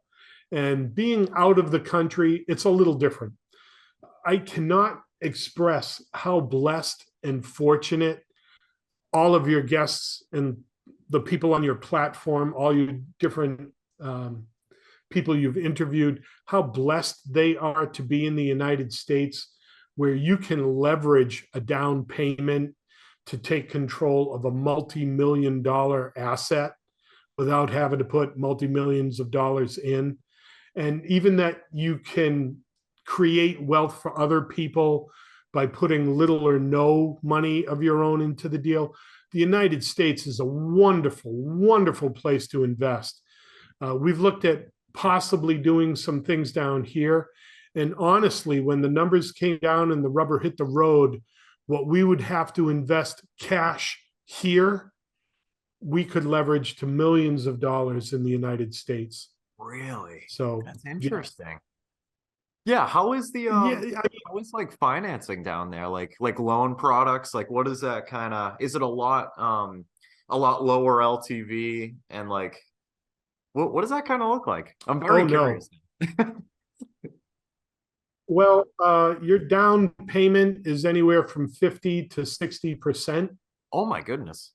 And being out of the country, it's a little different. I cannot express how blessed and fortunate all of your guests and the people on your platform, all you different people you've interviewed, how blessed they are to be in the United States, where you can leverage a down payment to take control of a multi-million-dollar asset without having to put multi-millions of dollars in. And even that you can create wealth for other people by putting little or no money of your own into the deal. The United States is a wonderful, wonderful place to invest. We've looked at possibly doing some things down here. And honestly, when the numbers came down and the rubber hit the road, what we would have to invest cash here, we could leverage to millions of dollars in the United States. Really? So that's interesting. Yeah. How is the how is like financing down there? Like loan products? Like what is that kind of? Is it a lot lower LTV, and like what does that kind of look like? I'm very curious. No. Well, your down payment is anywhere from 50 to 60%. Oh my goodness.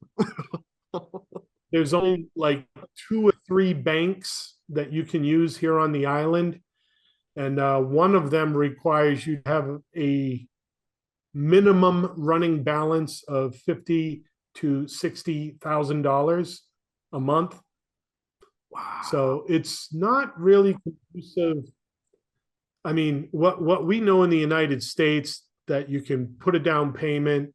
There's only like 2 or 3 banks that you can use here on the island. And one of them requires you to have a minimum running balance of $50,000 to $60,000 a month. Wow. So it's not really conducive. I mean, what we know in the United States, that you can put a down payment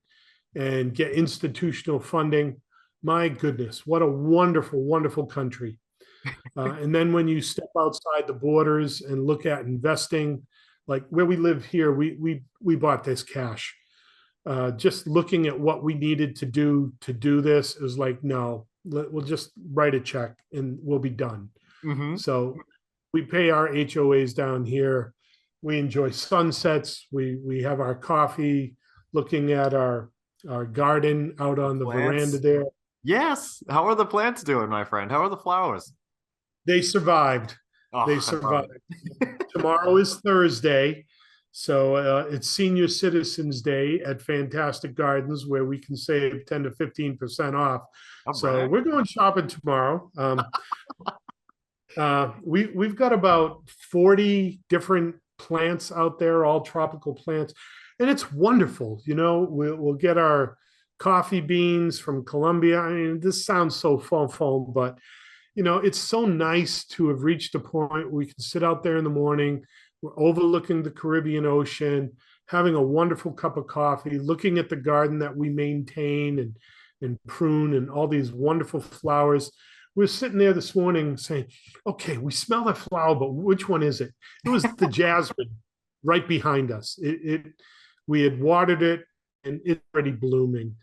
and get institutional funding. My goodness, what a wonderful, wonderful country. And then when you step outside the borders and look at investing, like where we live here, we bought this cash. Just looking at what we needed to do this is like, no, we'll just write a check and we'll be done. Mm-hmm. So we pay our HOAs down here. We enjoy sunsets. We have our coffee, looking at our garden out on the veranda there. Yes. How are the plants doing, my friend? How are the flowers? They survived. They survived. Tomorrow is Thursday. So it's Senior Citizens Day at Fantastic Gardens, where we can save 10 to 15% off. So we're going shopping tomorrow. We've got about 40 different plants out there, all tropical plants. And it's wonderful. You know, we'll get our coffee beans from Colombia. I mean, this sounds so foam, but you know, it's so nice to have reached a point where we can sit out there in the morning. We're overlooking the Caribbean Ocean, having a wonderful cup of coffee, looking at the garden that we maintain and prune and all these wonderful flowers. We were sitting there this morning saying, okay, we smell the flower, but which one is it? It was the jasmine right behind us. We had watered it and it's already blooming.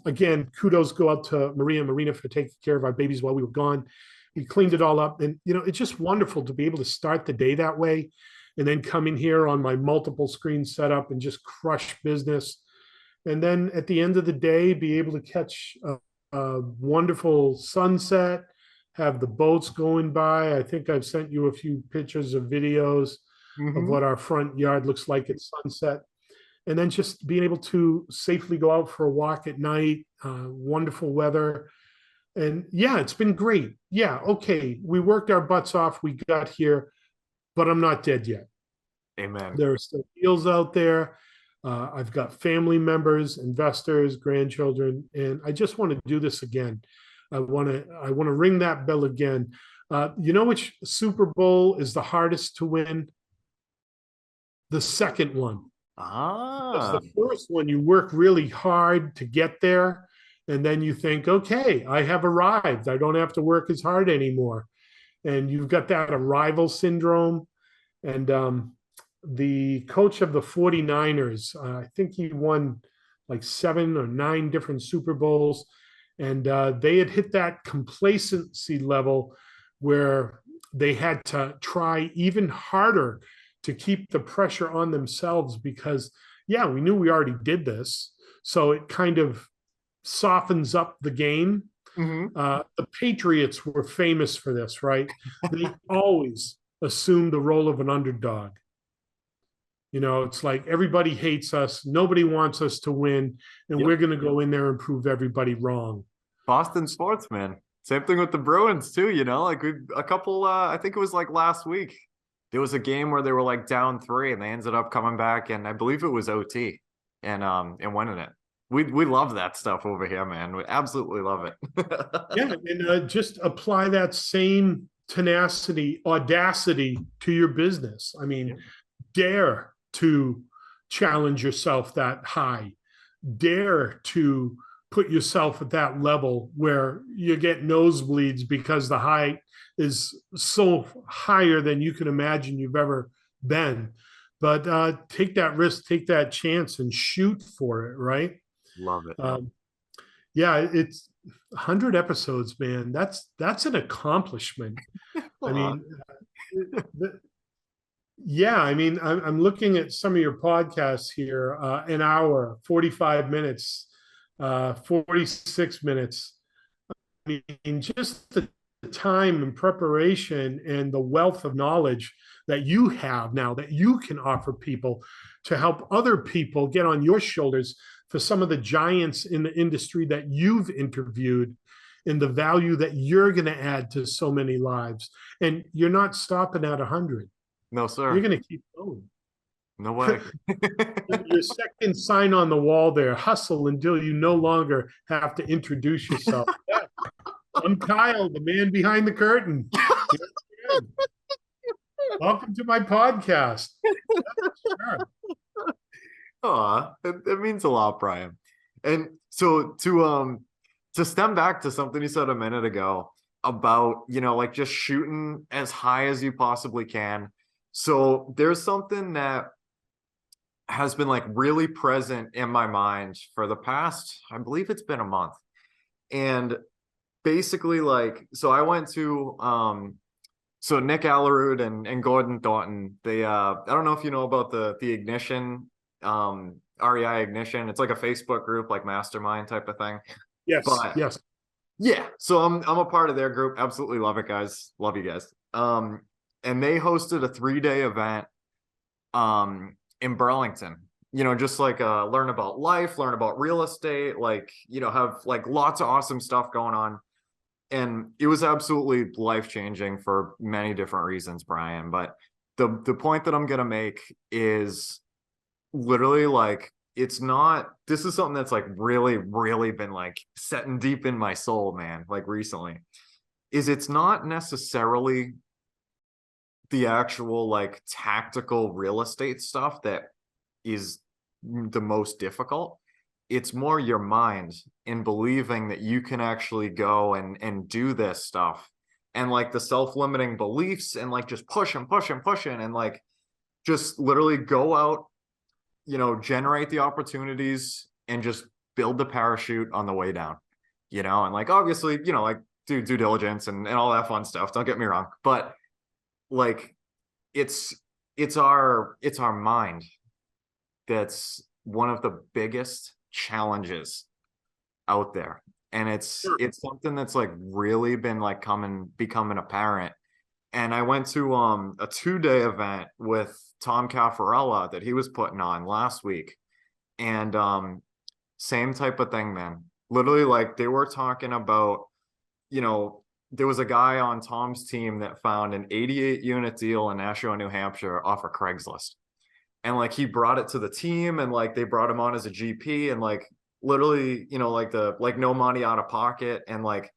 Again, kudos go out to Maria and Marina for taking care of our babies while we were gone. We cleaned it all up, and you know, it's just wonderful to be able to start the day that way and then come in here on my multiple screen setup and just crush business. And then at the end of the day, be able to catch a wonderful sunset, have the boats going by. I think I've sent you a few pictures of videos of what our front yard looks like at sunset. And then just being able to safely go out for a walk at night, wonderful weather. And yeah, it's been great. Yeah, okay, we worked our butts off. We got here, but I'm not dead yet. Amen. There are still deals out there. I've got family members, investors, grandchildren, and I just want to do this again. I want to ring that bell again. You know which Super Bowl is the hardest to win? The second one. Because the first one, you work really hard to get there, and then you think, okay, I have arrived. I don't have to work as hard anymore. And you've got that arrival syndrome. And the coach of the 49ers, I think he won like 7 or 9 different Super Bowls. And they had hit that complacency level where they had to try even harder to keep the pressure on themselves because, yeah, we knew we already did this. So it kind of softens up the game. The Patriots were famous for this, right? They always assume the role of an underdog. You know, it's like everybody hates us. Nobody wants us to win. And we're going to go in there and prove everybody wrong. Boston sports, man. Same thing with the Bruins too, you know, like a couple, I think it was like last week. There was a game where they were like down 3 and they ended up coming back, and I believe it was OT and winning it. We love that stuff over here, man. We absolutely love it. Yeah, and just apply that same tenacity, audacity to your business. I mean, dare to challenge yourself that high. Dare to put yourself at that level where you get nosebleeds because the height is so higher than you can imagine you've ever been. But take that risk, take that chance, and shoot for it, right? Love it. Yeah, it's 100 episodes, man. That's an accomplishment. I mean, yeah, I mean, I'm looking at some of your podcasts here, an hour, 45 minutes, 46 minutes. I mean, just the time and preparation and the wealth of knowledge that you have now that you can offer people to help other people get on your shoulders for some of the giants in the industry that you've interviewed and the value that you're going to add to so many lives. And you're not stopping at 100. No, sir. You're going to keep going. No way. Your second sign on the wall there, hustle until you no longer have to introduce yourself. Yeah. I'm Kyle, the man behind the curtain. Welcome to my podcast. Sure. Aw, it means a lot, Brian. And so to stem back to something you said a minute ago about, like just shooting as high as you possibly can. So there's something that has been like really present in my mind for the past, I believe it's been a month. And basically so I went to, so Nick Allerud and Gordon Thornton, they, I don't know if you know about the Ignition, REI Ignition. It's like a Facebook group, like mastermind type of thing. Yes. But, yes. Yeah. So I'm a part of their group. Absolutely love it, guys. Love you guys. And they hosted a 3-day event, in Burlington, just like learn about life, learn about real estate, have like lots of awesome stuff going on. And it was absolutely life-changing for many different reasons, Brian. But the point that I'm gonna make is literally this is something that's like really, really been like setting deep in my soul, man, like recently, is it's not necessarily the actual like tactical real estate stuff that is the most difficult. It's more your mind in believing that you can actually go and do this stuff, and like the self-limiting beliefs and like just push and like just literally go out, generate the opportunities and just build the parachute on the way down, and like obviously, like do due diligence and all that fun stuff. Don't get me wrong, but like it's our mind that's one of the biggest challenges out there. And it's something that's like really been like becoming apparent. And I went to a 2-day event with Tom Caffarella that he was putting on last week, and same type of thing, man. Literally, like they were talking about, there was a guy on Tom's team that found an 88-unit deal in Nashua, New Hampshire off of Craigslist. And like he brought it to the team, and like they brought him on as a GP, and like literally, like no money out of pocket. And like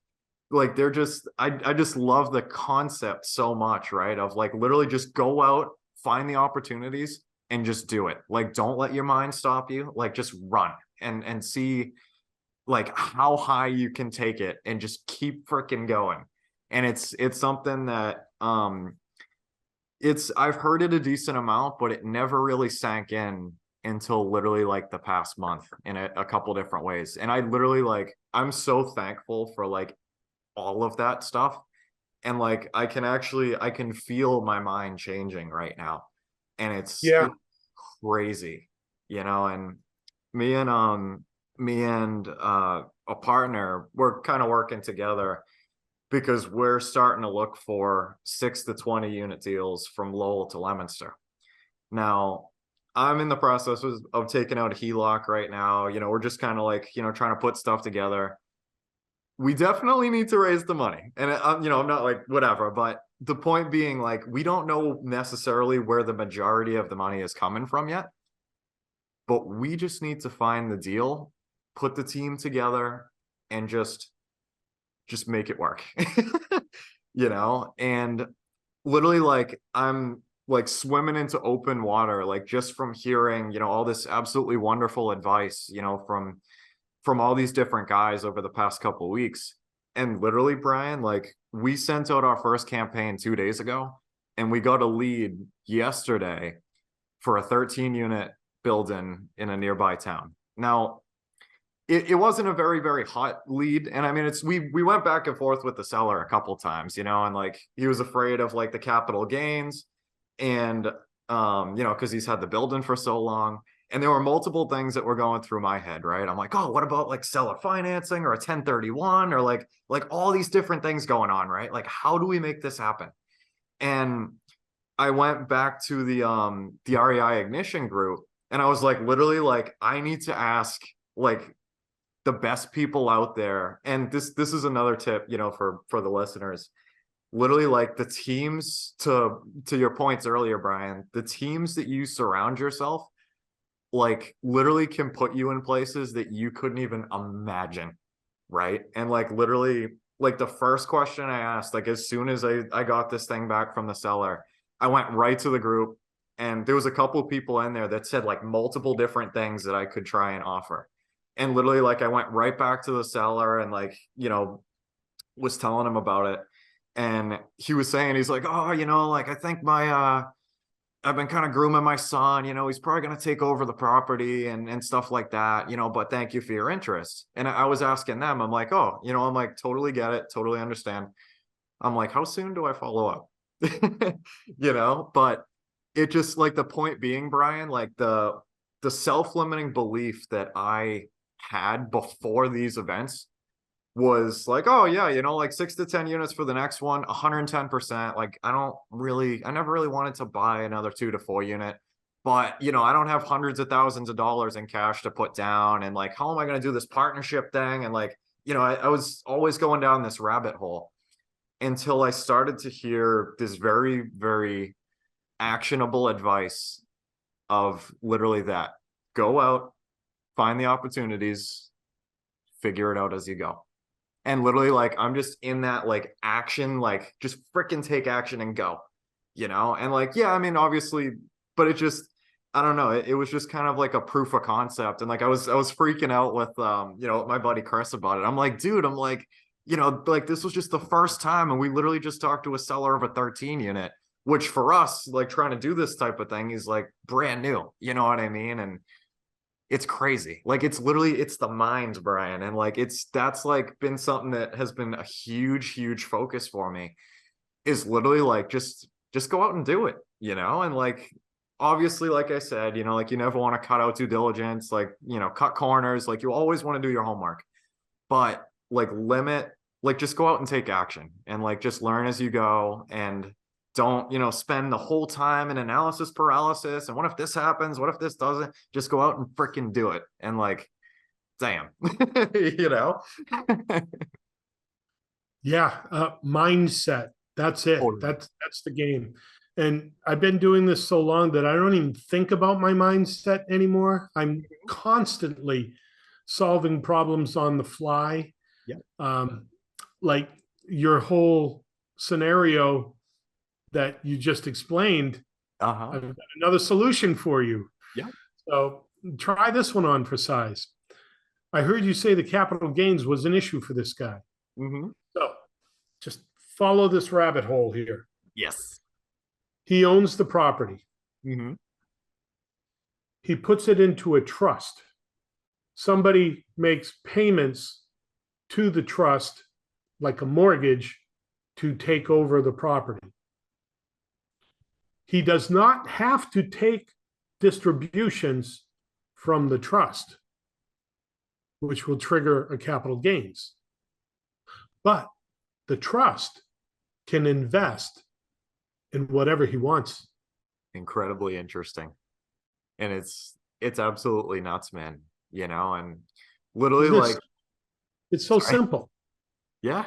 they're just, I just love the concept so much, right? Of like literally just go out, find the opportunities and just do it. Like, don't let your mind stop you. Like just run and see like how high you can take it and just keep freaking going. And it's something that I've heard it a decent amount, but it never really sank in until literally like the past month in a couple different ways. And I literally I'm so thankful for like all of that stuff. And like I can feel my mind changing right now. And it's crazy, and me and a partner, we're kind of working together because we're starting to look for 6 to 20 unit deals from Lowell to Leominster. Now, I'm in the process of taking out a HELOC right now. We're just kind of like, trying to put stuff together. We definitely need to raise the money. And, I'm not like whatever, but the point being like, we don't know necessarily where the majority of the money is coming from yet, but we just need to find the deal, put the team together and just make it work, and literally like I'm like swimming into open water, like just from hearing, all this absolutely wonderful advice, from all these different guys over the past couple of weeks. And literally, Brian, like we sent out our first campaign 2 days ago and we got a lead yesterday for a 13-unit building in a nearby town. Now, it wasn't a very, very hot lead. And I mean, we went back and forth with the seller a couple times, and like he was afraid of like the capital gains and, because he's had the building for so long. And there were multiple things that were going through my head, right? I'm like, oh, what about like seller financing or a 1031 or like all these different things going on, right? Like, how do we make this happen? And I went back to the REI Ignition group and I was like, literally like, I need to ask like the best people out there. And this is another tip, you know, for the listeners. Literally, like the teams, to your points earlier, Brian, the teams that you surround yourself, like literally can put you in places that you couldn't even imagine, right? And like literally, like the first question I asked, like as soon as I got this thing back from the seller, I went right to the group, and there was a couple of people in there that said like multiple different things that I could try and offer. And literally, like I went right back to the seller and like, you know, was telling him about it. And he was saying, he's like, oh, you know, like I think I've been kind of grooming my son, you know, he's probably going to take over the property and stuff like that, you know, but thank you for your interest. And I was asking them, I'm like, oh, you know, I'm like, totally get it. Totally understand. I'm like, how soon do I follow up? You know, but it just like the point being, Brian, like the self-limiting belief that I had before these events was like, oh yeah, you know, like 6 to 10 units for the next one, 110%. Like I never really wanted to buy another 2 to 4 unit, but you know, I don't have hundreds of thousands of dollars in cash to put down. And like, how am I going to do this partnership thing? And like, you know, I was always going down this rabbit hole until I started to hear this very, very actionable advice of literally that: go out, find the opportunities, figure it out as you go. And literally, like, I'm just in that like action, like just freaking take action and go, you know? And like, yeah, I mean, obviously, but it just, I don't know. It was just kind of like a proof of concept. And like, I was freaking out with, you know, my buddy Chris about it. I'm like, dude, I'm like, you know, like this was just the first time. And we literally just talked to a seller of a 13 unit, which for us, like trying to do this type of thing is like brand new, you know what I mean? And it's crazy. Like it's literally, it's the mind, Brian. And like, that's like been something that has been a huge, huge focus for me, is literally like, just go out and do it, you know? And like, obviously, like I said, you know, like you never want to cut out due diligence, like, you know, cut corners, like you always want to do your homework, but like like just go out and take action and like, just learn as you go, and don't, you know, spend the whole time in analysis paralysis. And what if this happens? What if this doesn't? Just go out and freaking do it. And like, damn, you know? Yeah. Mindset. That's it. Totally. That's the game. And I've been doing this so long that I don't even think about my mindset anymore. I'm constantly solving problems on the fly. Yeah. Like your whole scenario that you just explained, I've got another solution for you. Yeah. So try this one on for size. I heard you say the capital gains was an issue for this guy. Mm-hmm. So just follow this rabbit hole here. Yes. He owns the property. Mm-hmm. He puts it into a trust. Somebody makes payments to the trust, like a mortgage, to take over the property. He does not have to take distributions from the trust, which will trigger a capital gains. But the trust can invest in whatever he wants. Incredibly interesting. And it's absolutely nuts, man. You know, and literally like, it's so simple. Yeah.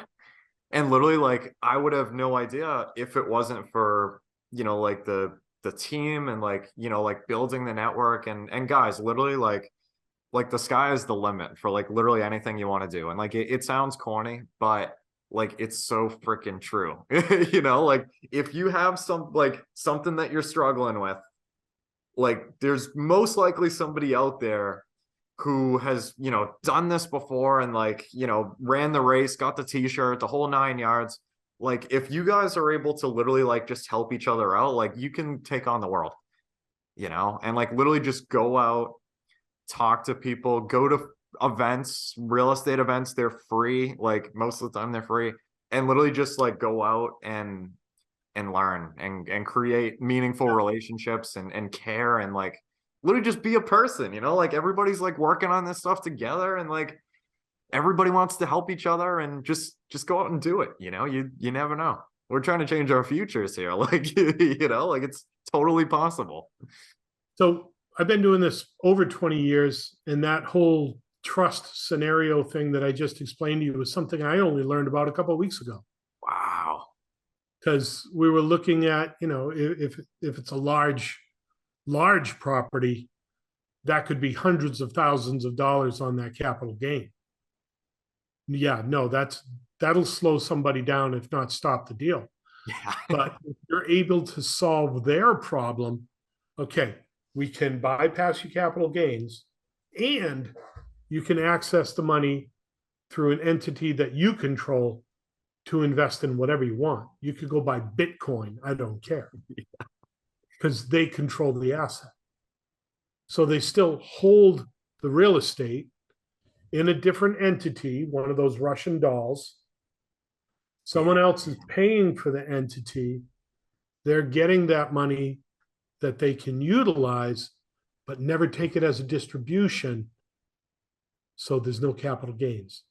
And literally like, I would have no idea if it wasn't for, you know, like the team and like, you know, like building the network and guys, literally like the sky is the limit for like literally anything you want to do. And like, it sounds corny, but like, it's so freaking true. You know, like if you have something that you're struggling with, like there's most likely somebody out there who has, you know, done this before and like, you know, ran the race, got the t-shirt, the whole 9 yards. Like if you guys are able to literally like just help each other out, like you can take on the world, you know, and like literally just go out, talk to people, go to events, real estate events. They're free. Like most of the time they're free, and literally just like go out and learn and create meaningful relationships and care, and like literally just be a person, you know, like everybody's like working on this stuff together, and like everybody wants to help each other, and just go out and do it. You know, you never know. We're trying to change our futures here. Like, you know, like it's totally possible. So I've been doing this over 20 years, and that whole trust scenario thing that I just explained to you was something I only learned about a couple of weeks ago. Wow. Because we were looking at, if it's a large property, that could be hundreds of thousands of dollars on that capital gain. Yeah, no, that'll slow somebody down, if not stop the deal. Yeah. But if you're able to solve their problem, okay, we can bypass your capital gains and you can access the money through an entity that you control to invest in whatever you want. You could go buy Bitcoin. I don't care, because they control the asset. So they still hold the real estate in a different entity, one of those Russian dolls. Someone else is paying for the entity. They're getting that money that they can utilize, but never take it as a distribution. So there's no capital gains.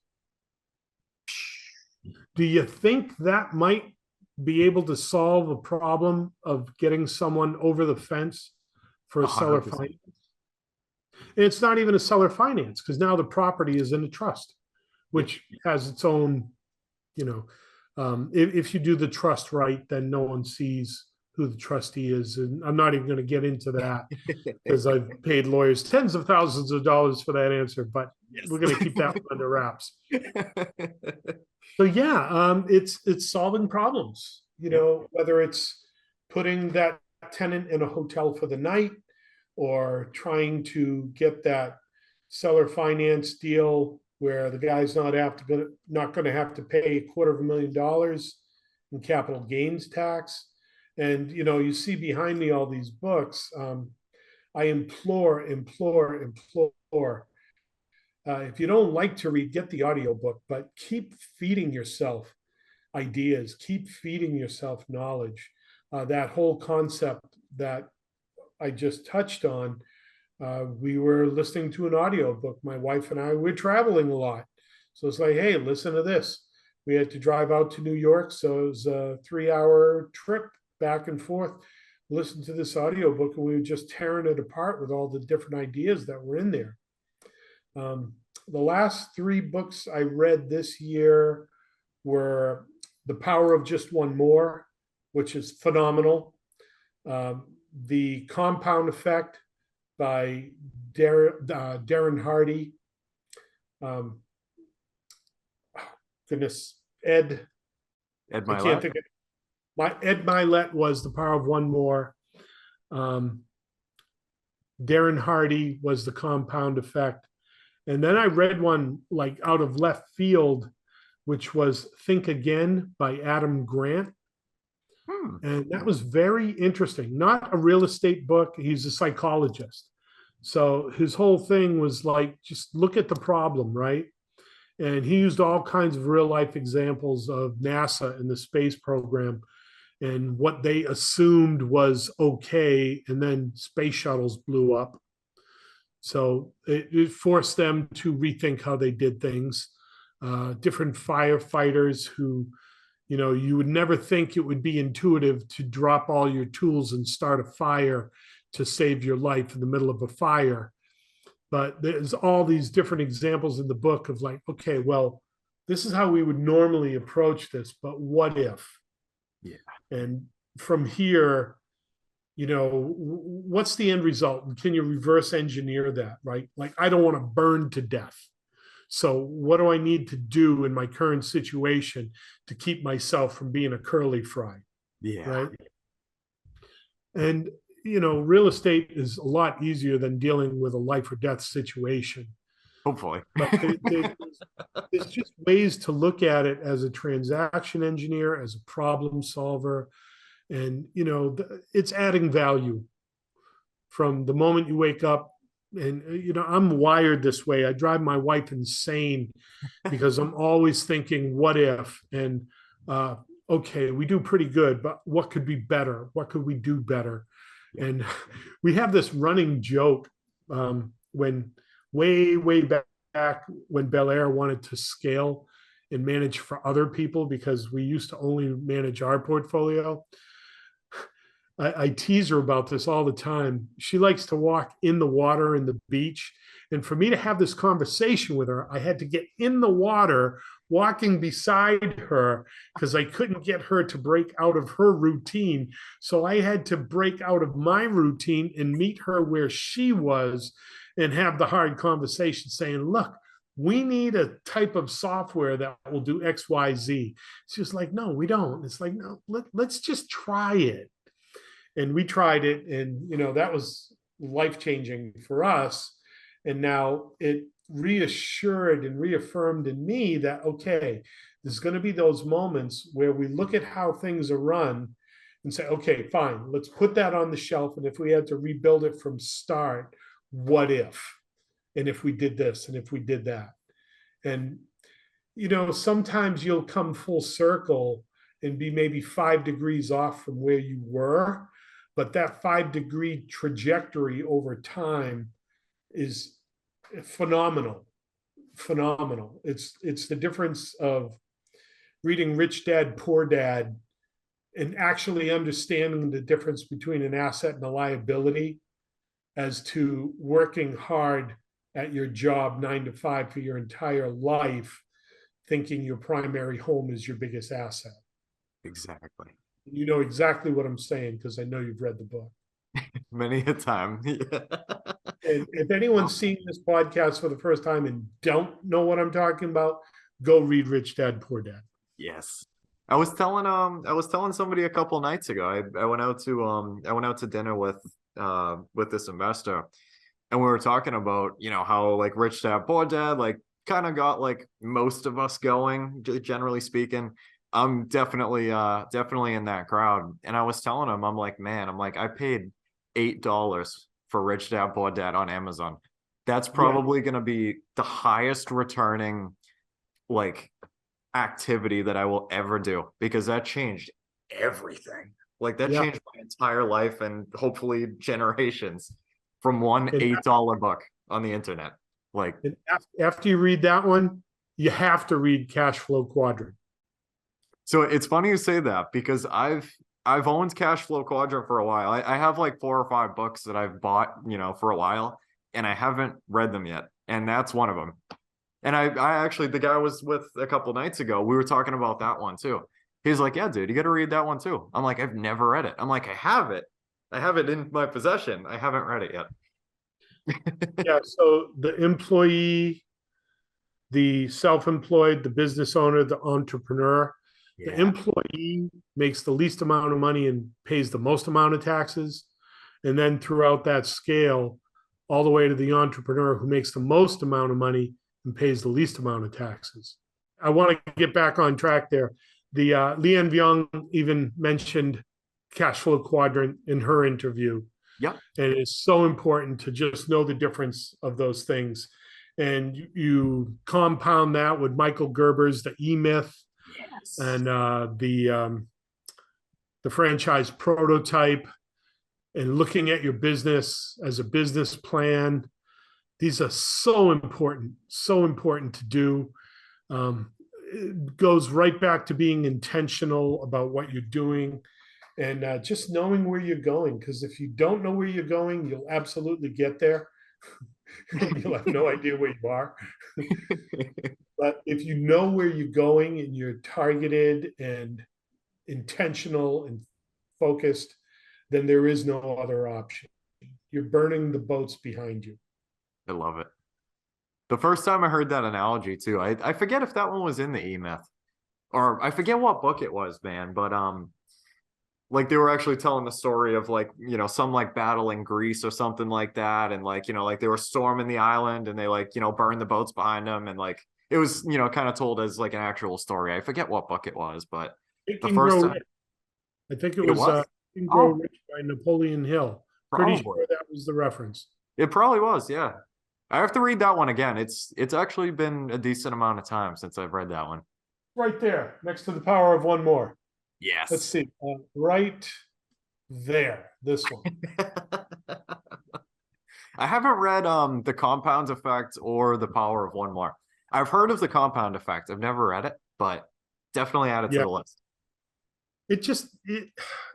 Do you think that might be able to solve a problem of getting someone over the fence for a seller 100%. finance? And it's not even a seller finance, because now the property is in a trust, which has its own, if you do the trust right, then no one sees who the trustee is. And I'm not even going to get into that because I've paid lawyers tens of thousands of dollars for that answer, but we're going to keep that under wraps. So yeah, it's solving problems, whether it's putting that tenant in a hotel for the night or trying to get that seller finance deal where the guy's not going to have to pay $250,000 in capital gains tax. And, you see behind me all these books. I implore, if you don't like to read, get the audiobook, but keep feeding yourself ideas, keep feeding yourself knowledge. That whole concept that I just touched on, we were listening to an audiobook. My wife and I, we're traveling a lot. So it's like, hey, listen to this. We had to drive out to New York. So it was a 3-hour trip back and forth, listen to this audiobook, and we were just tearing it apart with all the different ideas that were in there. The last 3 books I read this year were The Power of Just One More, which is phenomenal. The Compound Effect by Darren Hardy. Ed Milet. I can't think of Ed Milet was The Power of One More. Darren Hardy was The Compound Effect. And then I read one like out of left field, which was Think Again by Adam Grant. And that was very interesting. Not a real estate book. He's a psychologist. So his whole thing was like, just look at the problem, right? And he used all kinds of real life examples of NASA and the space program and what they assumed was okay. And then space shuttles blew up. So it forced them to rethink how they did things. Different firefighters who, you would never think it would be intuitive to drop all your tools and start a fire to save your life in the middle of a fire. But there's all these different examples in the book of like, okay, well, this is how we would normally approach this, but what if? Yeah. And from here, what's the end result? And can you reverse engineer that, right? Like, I don't want to burn to death. So what do I need to do in my current situation to keep myself from being a curly fry? Yeah. Right. And, real estate is a lot easier than dealing with a life or death situation. Hopefully. But there's just ways to look at it as a transaction engineer, as a problem solver. And, it's adding value from the moment you wake up. And, I'm wired this way. I drive my wife insane because I'm always thinking, what if? And, okay, we do pretty good, but what could be better? What could we do better? And we have this running joke when way back when Bel-Air wanted to scale and manage for other people, because we used to only manage our portfolio. I tease her about this all the time. She likes to walk in the water in the beach. And for me to have this conversation with her, I had to get in the water, walking beside her, because I couldn't get her to break out of her routine. So I had to break out of my routine and meet her where she was and have the hard conversation saying, look, we need a type of software that will do X, Y, Z. She's like, no, we don't. It's like, no, let's just try it. And we tried it, and that was life-changing for us. And now it reassured and reaffirmed in me that, okay, there's going to be those moments where we look at how things are run and say, okay, fine, let's put that on the shelf. And if we had to rebuild it from start, what if? And if we did this, and if we did that. And sometimes you'll come full circle and be maybe 5 degrees off from where you were, but that 5-degree trajectory over time is phenomenal. It's the difference of reading Rich Dad, Poor Dad and actually understanding the difference between an asset and a liability, as to working hard at your job 9 to 5 for your entire life, thinking your primary home is your biggest asset. Exactly. You know exactly what I'm saying, because I know you've read the book. Many a time. Yeah. And if anyone's seen this podcast for the first time and don't know what I'm talking about, go read Rich Dad, Poor Dad. Yes. I was telling somebody a couple nights ago. I went out to dinner with this investor, and we were talking about, how like Rich Dad, Poor Dad, like kind of got like most of us going, generally speaking. I'm definitely in that crowd. And I was telling him, I'm like, I paid $8 for Rich Dad Poor Dad on Amazon. That's probably going to be the highest returning like activity that I will ever do, because that changed everything. Like that changed my entire life and hopefully generations from one $8 book on the internet. Like, after you read that one, you have to read Cash Flow Quadrant. So it's funny you say that, because I've owned Cash Flow Quadrant for a while. I have like 4 or 5 books that I've bought, for a while, and I haven't read them yet. And that's one of them. And I actually, the guy I was with a couple nights ago, we were talking about that one too. He's like, yeah, dude, you got to read that one too. I'm like, I've never read it. I'm like, I have it in my possession. I haven't read it yet. Yeah. So the employee, the self-employed, the business owner, the entrepreneur, the employee makes the least amount of money and pays the most amount of taxes. And then throughout that scale, all the way to the entrepreneur who makes the most amount of money and pays the least amount of taxes. I want to get back on track there. The Leanne Vyong even mentioned Cash Flow Quadrant in her interview. Yeah. And it's so important to just know the difference of those things. And you compound that with Michael Gerber's The E-Myth. Yes. And the franchise prototype, and looking at your business as a business plan. These are so important to do. It goes right back to being intentional about what you're doing, and just knowing where you're going. Because if you don't know where you're going, you'll absolutely get there. You'll have no idea where you are. But if you know where you're going and you're targeted and intentional and focused, then there is no other option. You're burning the boats behind you. I love it. The first time I heard that analogy too, I forget if that one was in the E-Myth, or I forget what book it was, man. But like they were actually telling the story of like, some like battle in Greece or something like that. And like, like they were storming the island and they like, burned the boats behind them. And like, it was, kind of told as like an actual story. I forget what book it was, but the first time. I think it was Think and Grow Rich by Napoleon Hill. Pretty sure that was the reference. It probably was, yeah. I have to read that one again. It's actually been a decent amount of time since I've read that one. Right there, next to The Power of One More. Yes. Let's see. Right there, this one. I haven't read The Compound Effect or The Power of One More. I've heard of The Compound Effect. I've never read it, but definitely add it to the list. it's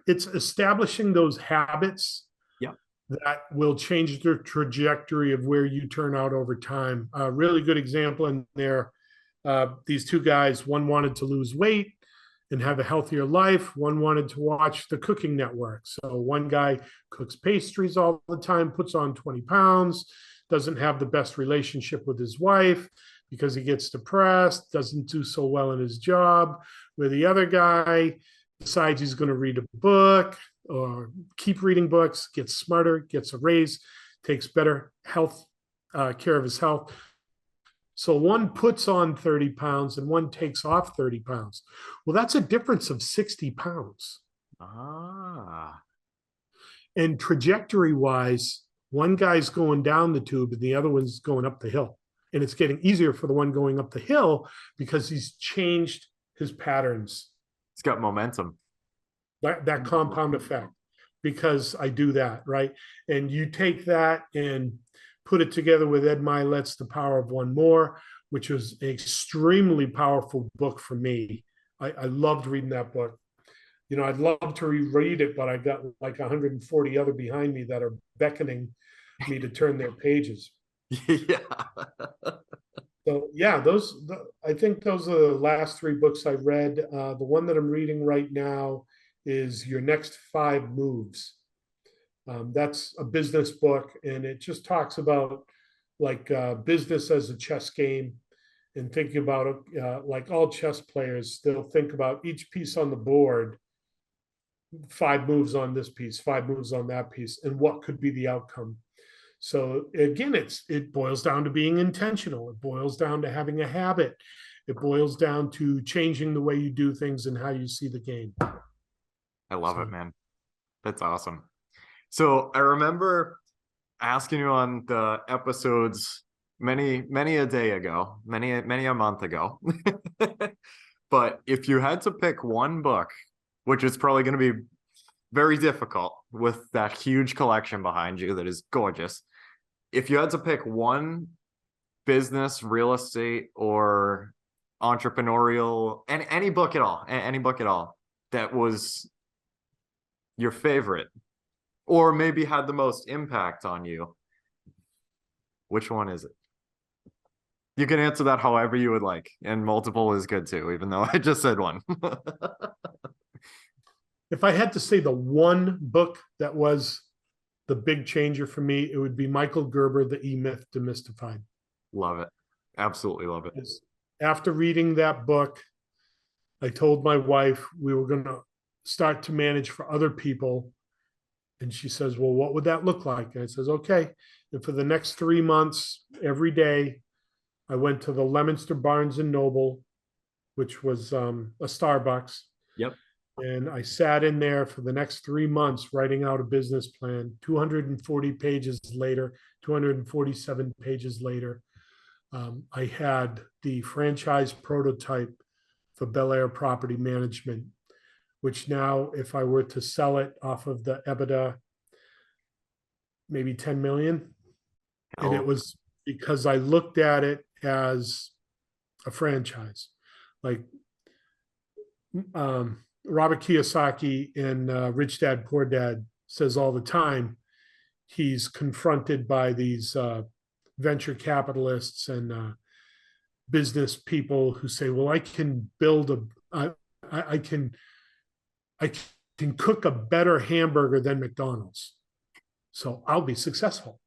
establishing those habits Yeah. that will change the trajectory of where you turn out over time. A really good example in there, these two guys, one wanted to lose weight and have a healthier life. One wanted to watch the Cooking Network. So one guy cooks pastries all the time, puts on 20 pounds, doesn't have the best relationship with his wife because he gets depressed, doesn't do so well in his job, where the other guy decides he's going to read a book or keep reading books, gets smarter, gets a raise, takes better health care of his health. So one puts on 30 pounds and one takes off 30 pounds. Well, that's a difference of 60 pounds. And trajectory wise, one guy's going down the tube and the other one's going up the hill. And it's getting easier for the one going up the hill because he's changed his patterns. It's got momentum. That compound effect, because I do that, right? And you take that and put it together with Ed Milet's The Power of One More, which was an extremely powerful book for me. I loved reading that book. You know, I'd love to reread it, but I got like 140 other behind me that are beckoning me to turn their pages. Yeah. So yeah, I think those are the last three books I read. The one that I'm reading right now is Your Next 5 Moves. That's a business book, and it just talks about like business as a chess game, and thinking about it like all chess players, they'll think about each piece on the board, 5 moves on this piece, 5 moves on that piece, and what could be the outcome. So again, it boils down to being intentional. It boils down to having a habit. It boils down to changing the way you do things and how you see the game. I love it, man. That's awesome. So I remember asking you on the episodes many a day ago, many a month ago. But if you had to pick one book, which is probably going to be very difficult with that huge collection behind you that is gorgeous. If you had to pick one business, real estate, or entrepreneurial, any book at all, that was your favorite, or maybe had the most impact on you, which one is it? You can answer that however you would like, and multiple is good too, even though I just said one. If I had to say the one book that was the big changer for me, it would be Michael Gerber, The E-Myth Demystified. Love it. Absolutely love it. After reading that book, I told my wife we were going to start to manage for other people. And she says, well, what would that look like? And I says, okay. And for the next 3 months, every day, I went to the Leominster Barnes and Noble, which was a Starbucks. Yep. And I sat in there for the next 3 months writing out a business plan. 240 pages later, 247 pages later, I had the franchise prototype for Bel-Air Property Management, which now, if I were to sell it off of the EBITDA, maybe 10 million. Oh. And it was because I looked at it as a franchise. Like Robert Kiyosaki in Rich Dad, Poor Dad says all the time, he's confronted by these venture capitalists and business people who say, well, I can build I can cook a better hamburger than McDonald's, so I'll be successful.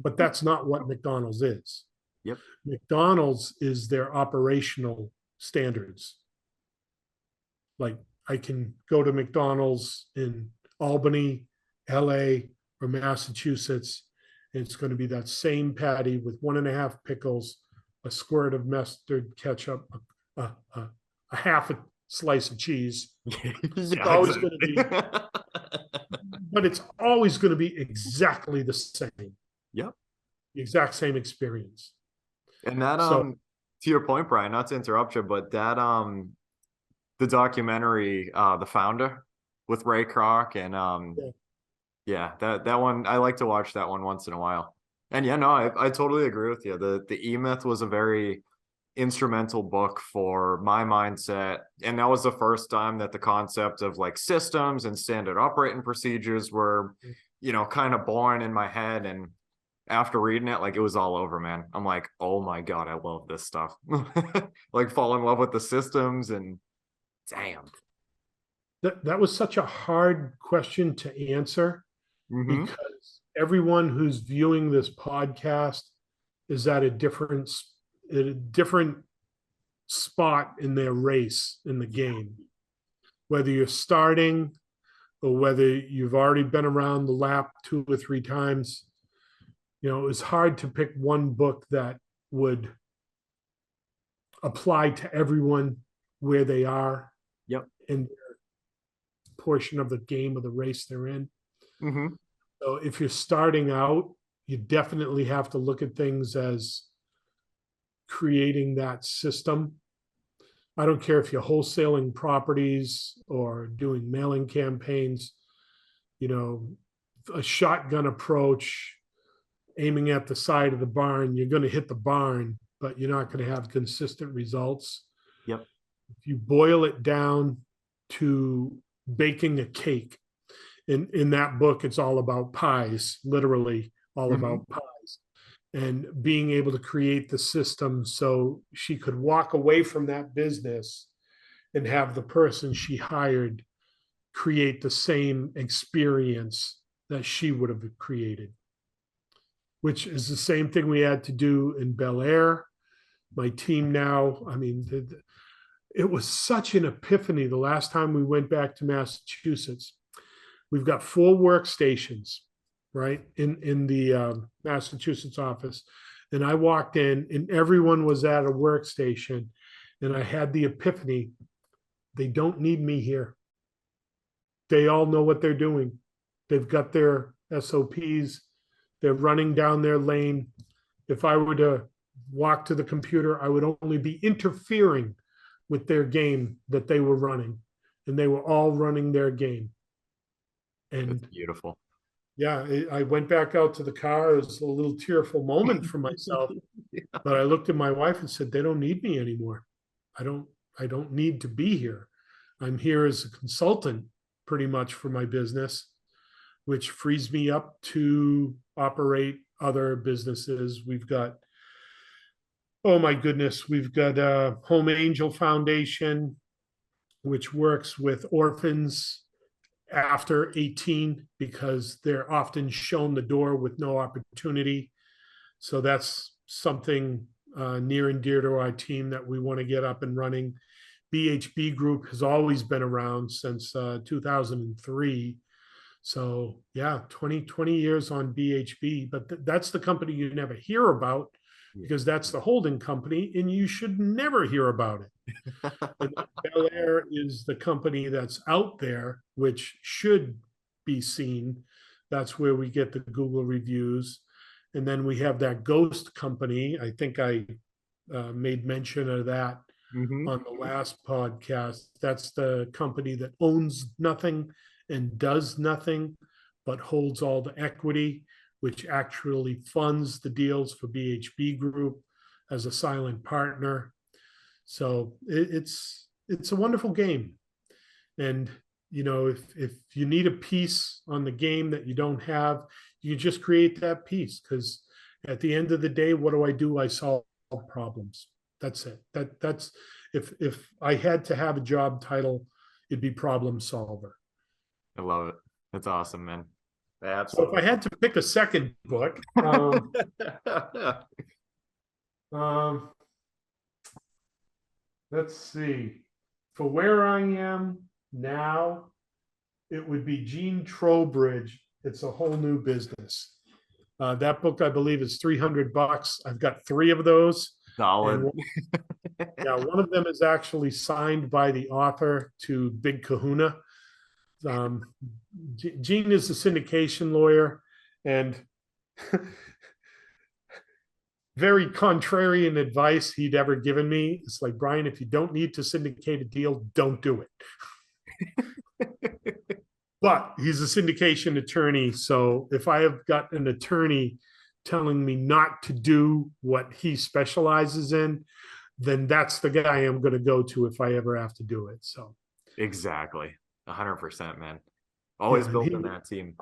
But that's not what McDonald's is. Yep. McDonald's is their operational standards. Like I can go to McDonald's in Albany, LA, or Massachusetts, and it's going to be that same patty with 1.5 pickles, a squirt of mustard ketchup, a half a slice of cheese. It's always going to be, but it's always going to be exactly the same. Yep. The exact same experience. And that to your point, Brian, not to interrupt you, but that the documentary The Founder with Ray Kroc and that one, I like to watch that one once in a while. And yeah, no, I totally agree with you. The E-Myth was a very instrumental book for my mindset. And that was the first time that the concept of like systems and standard operating procedures were, kind of born in my head. And after reading it, like, it was all over, man. I'm like, oh my God, I love this stuff. Like, fall in love with the systems, and damn. That was such a hard question to answer, because everyone who's viewing this podcast is at a different spot in their race in the game. Whether you're starting or whether you've already been around the lap 2 or 3 times, it's hard to pick one book that would apply to everyone where they are. Yep. In their portion of the game or the race they're in. So if you're starting out, you definitely have to look at things as creating that system. I don't care if you're wholesaling properties or doing mailing campaigns, a shotgun approach, aiming at the side of the barn, you're going to hit the barn, but you're not going to have consistent results. Yep. If you boil it down to baking a cake, in that book, it's all about pies, literally all about pies, and being able to create the system so she could walk away from that business and have the person she hired create the same experience that she would have created, which is the same thing we had to do in Bel-Air. My team now, it was such an epiphany the last time we went back to Massachusetts. We've got 4 workstations, right, in the Massachusetts office. And I walked in and everyone was at a workstation. And I had the epiphany, they don't need me here. They all know what they're doing. They've got their SOPs. They're running down their lane. If I were to walk to the computer, I would only be interfering with their game that they were running. And they were all running their game. And that's beautiful. Yeah, I went back out to the car. It was a little tearful moment for myself. But I looked at my wife and said, they don't need me anymore. I don't need to be here. I'm here as a consultant pretty much for my business, which frees me up to operate other businesses. We've got, oh my goodness, we've got a Home Angel Foundation, which works with orphans after 18 because they're often shown the door with no opportunity. So that's something near and dear to our team that we want to get up and running. BHB Group has always been around since 2003. So yeah, 20 years on BHB, but that's the company you never hear about because that's the holding company and you should never hear about it. Bel-Air is the company that's out there, which should be seen. That's where we get the Google reviews. And then we have that ghost company. I think I made mention of that on the last podcast. That's the company that owns nothing and does nothing, but holds all the equity, which actually funds the deals for BHB Group as a silent partner. So it's a wonderful game. And, if you need a piece on the game that you don't have, you just create that piece. Because at the end of the day, what do? I solve problems. That's it. That's if I had to have a job title, it'd be problem solver. I love it. That's awesome, man. Absolutely. So if I had to pick a second book, let's see. For where I am now, it would be Gene Trowbridge. It's a whole new business. That book, I believe, is $300. I've got 3 of those. Solid. One of them is actually signed by the author to Big Kahuna. Gene is a syndication lawyer and very contrarian advice he'd ever given me. It's like, Brian, if you don't need to syndicate a deal, don't do it. But he's a syndication attorney. So if I have got an attorney telling me not to do what he specializes in, then that's the guy I'm going to go to if I ever have to do it. So Exactly. 100%, man. Always yeah, building that team.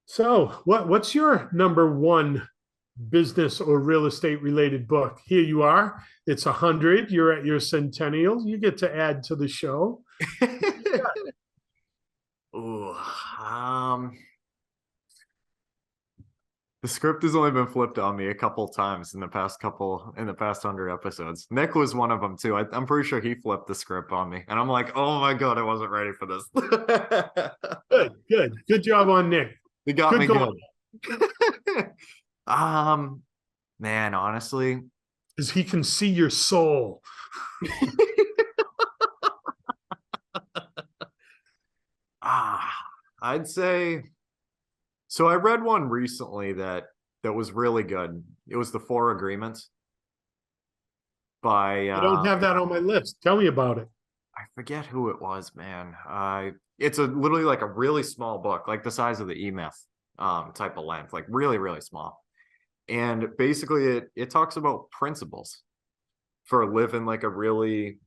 so what's your number one business or real estate related book? Here you are. It's 100. You're at your centennial. You get to add to the show. Ooh, the script has only been flipped on me a couple times in the past 100 episodes. Nick was one of them too. I'm pretty sure he flipped the script on me, and I'm like, oh my god, I wasn't ready for this. Good job on Nick. He got me going. good. Man, honestly, because he can see your soul. I'd say. So I read one recently that was really good. It was The Four Agreements by. I don't have that on my list. Tell me about it. I forget who it was, man. It's literally like a really small book, like the size of the E-Myth type of length, like really, really small. And basically it talks about principles for living like a really,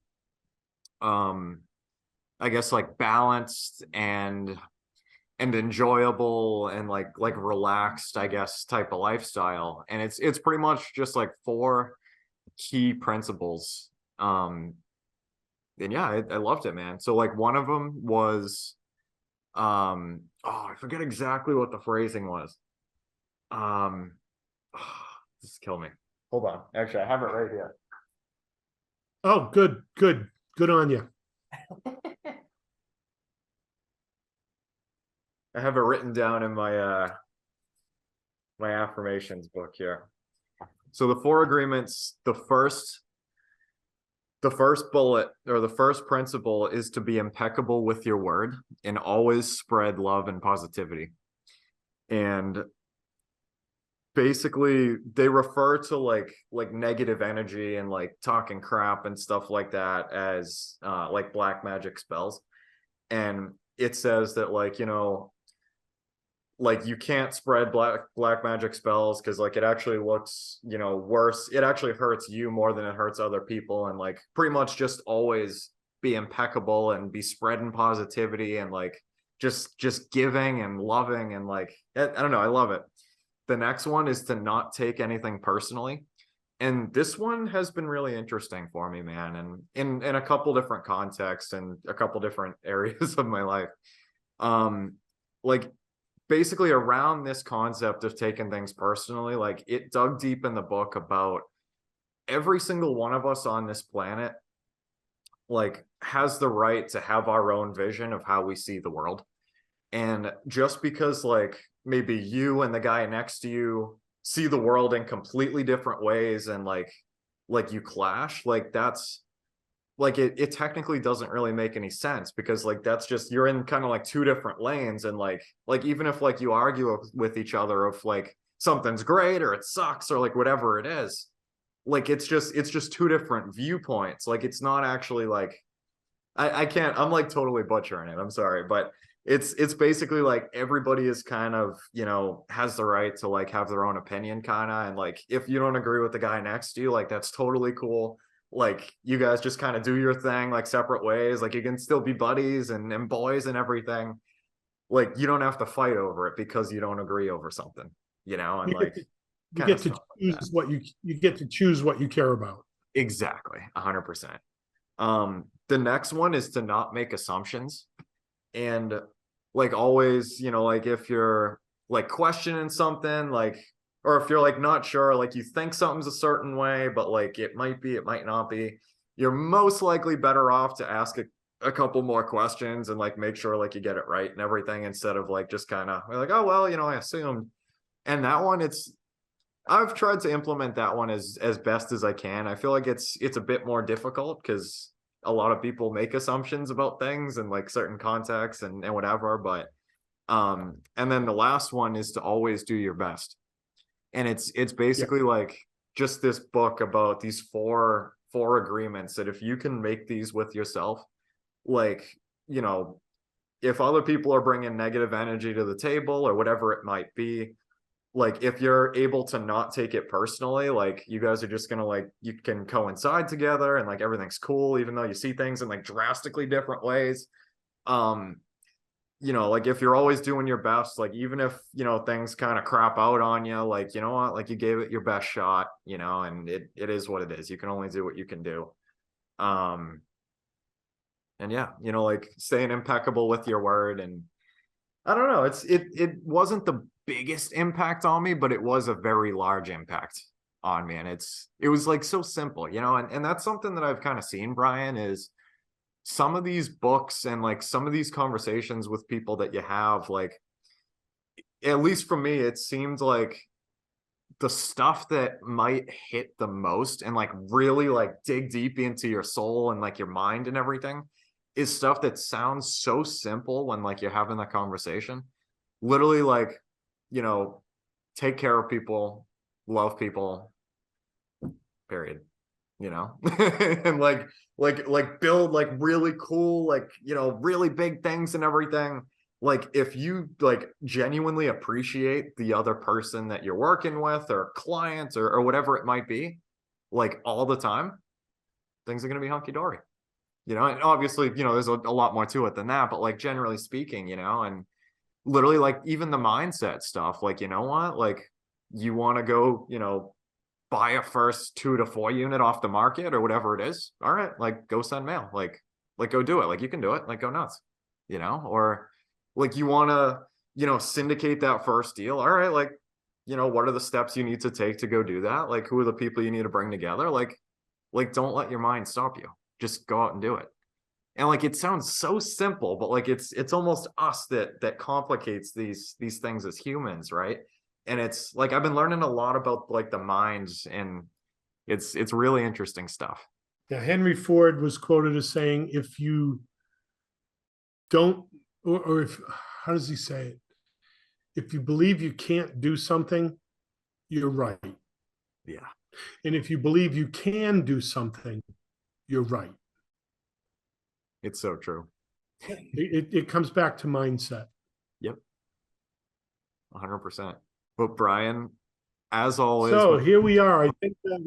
I guess like balanced and enjoyable and like relaxed, I guess, type of lifestyle. And it's pretty much just like 4 key principles. And yeah, I loved it, man. So like one of them was, I forget exactly what the phrasing was. Just kill me. Hold on. Actually, I have it right here. Oh, good on you. I have it written down in my my affirmations book here. So the 4 agreements, the first bullet or the first principle is to be impeccable with your word and always spread love and positivity. And basically they refer to like negative energy and like talking crap and stuff like that as like black magic spells. And it says that like, you know, like you can't spread black magic spells because like it actually looks, you know, worse. It actually hurts you more than it hurts other people. And like pretty much just always be impeccable and be spreading positivity and like just giving and loving and like I don't know, I love it. The next one is to not take anything personally. And this one has been really interesting for me, man, and in a couple different contexts and a couple different areas of my life. Like basically around this concept of taking things personally, like it dug deep in the book about every single one of us on this planet like has the right to have our own vision of how we see the world. And just because like maybe you and the guy next to you see the world in completely different ways and like you clash, like that's like it technically doesn't really make any sense because like that's just you're in kind of like 2 different lanes. And like even if like you argue with each other of like something's great or it sucks or like whatever it is, like it's just 2 different viewpoints. Like it's not actually like I can't, I'm like totally butchering it, I'm sorry, but it's basically like everybody is kind of, you know, has the right to like have their own opinion kind of. And like if you don't agree with the guy next to you, like that's totally cool. Like you guys just kind of do your thing like separate ways. Like you can still be buddies and boys and everything. Like you don't have to fight over it because you don't agree over something, you know. And like you get to choose what you get to choose what you care about. Exactly, 100%. The next one is to not make assumptions. And like always, you know, like if you're like questioning something, like, or if you're like not sure, like you think something's a certain way, but like it might be, it might not be, you're most likely better off to ask a couple more questions and like make sure like you get it right and everything, instead of like just kind of like, oh well, you know, I assumed. And that one, I've tried to implement that one as best as I can. I feel like it's a bit more difficult because a lot of people make assumptions about things and like certain contexts and whatever. But and then the last one is to always do your best. And it's basically like just this book about these four agreements that if you can make these with yourself, like, you know, if other people are bringing negative energy to the table or whatever it might be, like if you're able to not take it personally, like you guys are just gonna like, you can coincide together and like everything's cool, even though you see things in like drastically different ways. Like if you're always doing your best, like even if, things kind of crap out on you, like, you know what, like you gave it your best shot, and it is what it is. You can only do what you can do. And yeah, like staying impeccable with your word. And I don't know, it wasn't the biggest impact on me, but it was a very large impact on me. And it was like so simple, and that's something that I've kind of seen, Brian, is some of these books and like some of these conversations with people that you have, like, at least for me, it seemed like the stuff that might hit the most and like really like dig deep into your soul and like your mind and everything is stuff that sounds so simple when like you're having the conversation. Literally, like, take care of people, love people, period. And like build like really cool, like, really big things and everything. Like if you like genuinely appreciate the other person that you're working with or clients or whatever it might be, like all the time, things are going to be hunky-dory, and obviously, there's a lot more to it than that, but like generally speaking, and literally like even the mindset stuff, like, like you want to go, buy a first 2 to 4 unit off the market or whatever it is. All right, like go send mail, like go do it. Like you can do it, like go nuts, or like you want to, syndicate that first deal. All right, like, what are the steps you need to take to go do that? Like who are the people you need to bring together? Like don't let your mind stop you. Just go out and do it. And like it sounds so simple, but like it's almost us that complicates these things as humans, right? And it's like I've been learning a lot about like the minds, and it's really interesting stuff. Yeah, Henry Ford was quoted as saying, if you don't, or if, how does he say it? If you believe you can't do something, you're right. Yeah. And if you believe you can do something, you're right. It's so true. It comes back to mindset. Yep. 100%. But Brian, as always. So here we are. I think that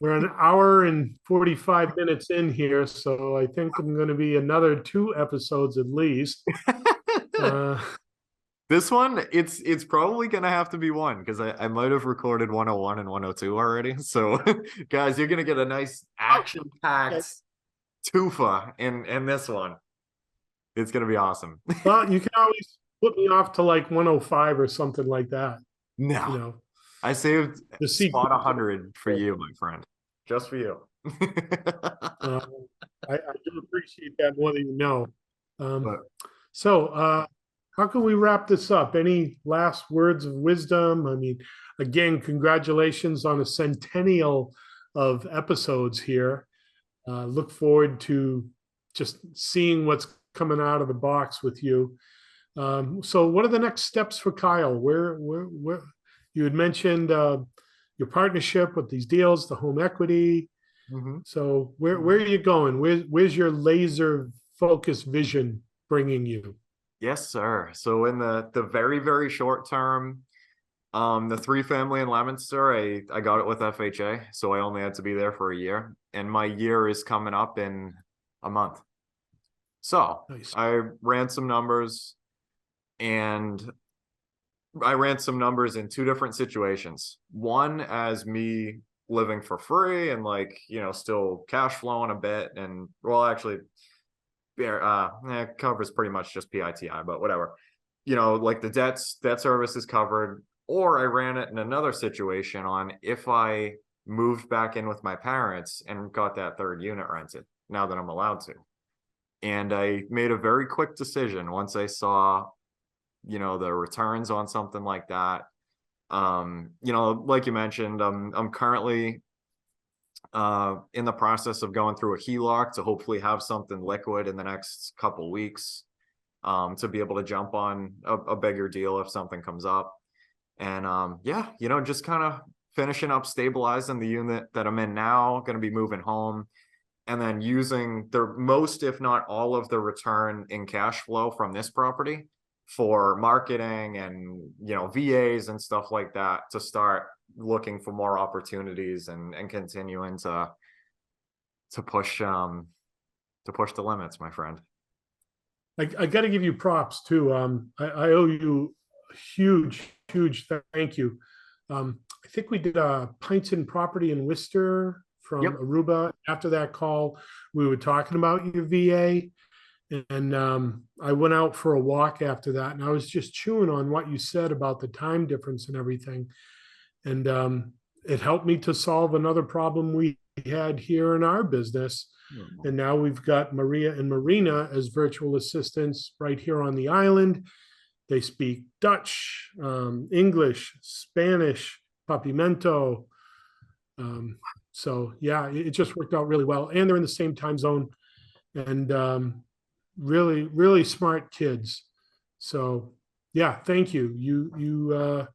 we're an hour and 45 minutes in here. So I think I'm going to be another 2 episodes at least. This one, it's probably going to have to be one, because I might have recorded 101 and 102 already. So guys, you're going to get a nice action-packed twofer in this one. It's going to be awesome. Well, you can always put me off to like 105 or something like that. No, I saved the spot 100 for you, my friend, just for you. I do appreciate that more than you know. So how can we wrap this up? Any last words of wisdom? I mean, again, congratulations on a centennial of episodes here. Look forward to just seeing what's coming out of the box with you. So what are the next steps for Kyle? Where you had mentioned your partnership with these deals, the home equity. Mm-hmm. So where are you going? Where's your laser focused vision bringing you? Yes, sir. So in the very, very short term, the 3-family in Leominster, I got it with FHA. So I only had to be there for a year, and my year is coming up in a month. So nice. I ran some numbers, and I ran some numbers in 2 different situations. One as me living for free and like, still cash flowing a bit, and well, actually, covers pretty much just PITI, but whatever. Like the debt service is covered. Or I ran it in another situation on if I moved back in with my parents and got that 3rd unit rented, now that I'm allowed to. And I made a very quick decision once I saw, the returns on something like that. Like you mentioned, I'm currently in the process of going through a HELOC to hopefully have something liquid in the next couple weeks, to be able to jump on a bigger deal if something comes up. And just kind of finishing up stabilizing the unit that I'm in now, going to be moving home, and then using the most, if not all, of the return in cash flow from this property for marketing and, VAs and stuff like that to start looking for more opportunities and continuing to push the limits, my friend. I got to give you props too. I owe you a huge thank you. I think we did a Pints and Property in Worcester from Yep. Aruba. After that call, we were talking about your VA, and I went out for a walk after that, and I was just chewing on what you said about the time difference and everything, and it helped me to solve another problem we had here in our business. And now we've got Maria and Marina as virtual assistants right here on the island. They speak Dutch, English, Spanish, Papimento. So yeah, it just worked out really well. And they're in the same time zone, and really smart kids. So yeah, thank you. You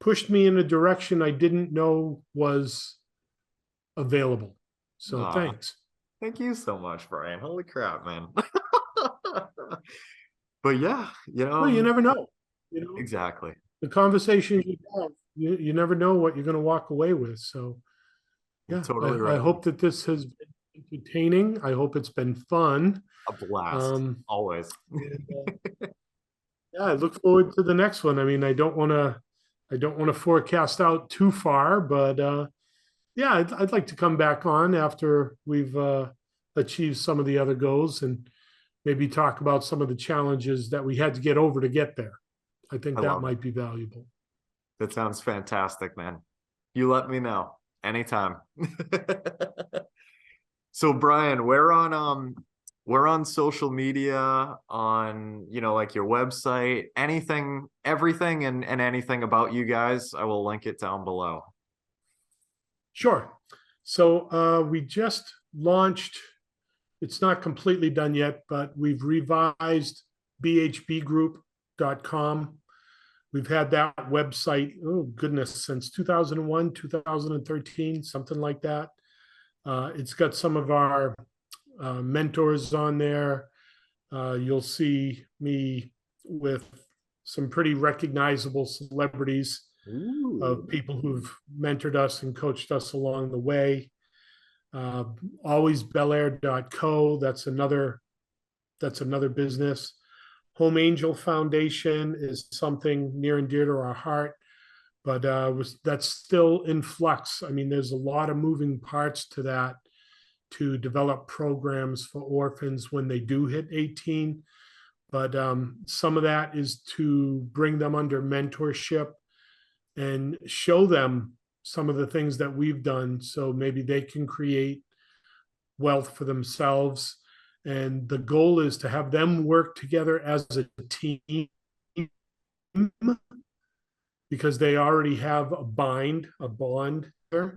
pushed me in a direction I didn't know was available. So thanks. Thank you so much, Brian. Holy crap, man. But yeah, Well, you never know. exactly. The conversations you have, you never know what you're going to walk away with. So yeah, Totally right. I hope that this has been entertaining. I hope it's been fun. A blast, always. Yeah, I look forward to the next one. I mean, I don't want to forecast out too far, but yeah, I'd like to come back on after we've achieved some of the other goals and maybe talk about some of the challenges that we had to get over to get there. I think that might be valuable. That sounds fantastic, man. You let me know anytime. So Brian, we're on social media, on like your website, anything, everything and anything about you guys. I will link it down below. Sure. So we just launched, it's not completely done yet, but we've revised bhbgroup.com. We've had that website, oh goodness, since 2001, 2013, something like that. It's got some of our mentors on there. You'll see me with some pretty recognizable celebrities. Ooh. Of people who've mentored us and coached us along the way. Always Bel-Air.co, that's another business. Home Angel Foundation is something near and dear to our heart, but that's still in flux. I mean, there's a lot of moving parts to that to develop programs for orphans when they do hit 18. But some of that is to bring them under mentorship and show them some of the things that we've done so maybe they can create wealth for themselves. And the goal is to have them work together as a team because they already have a bond there.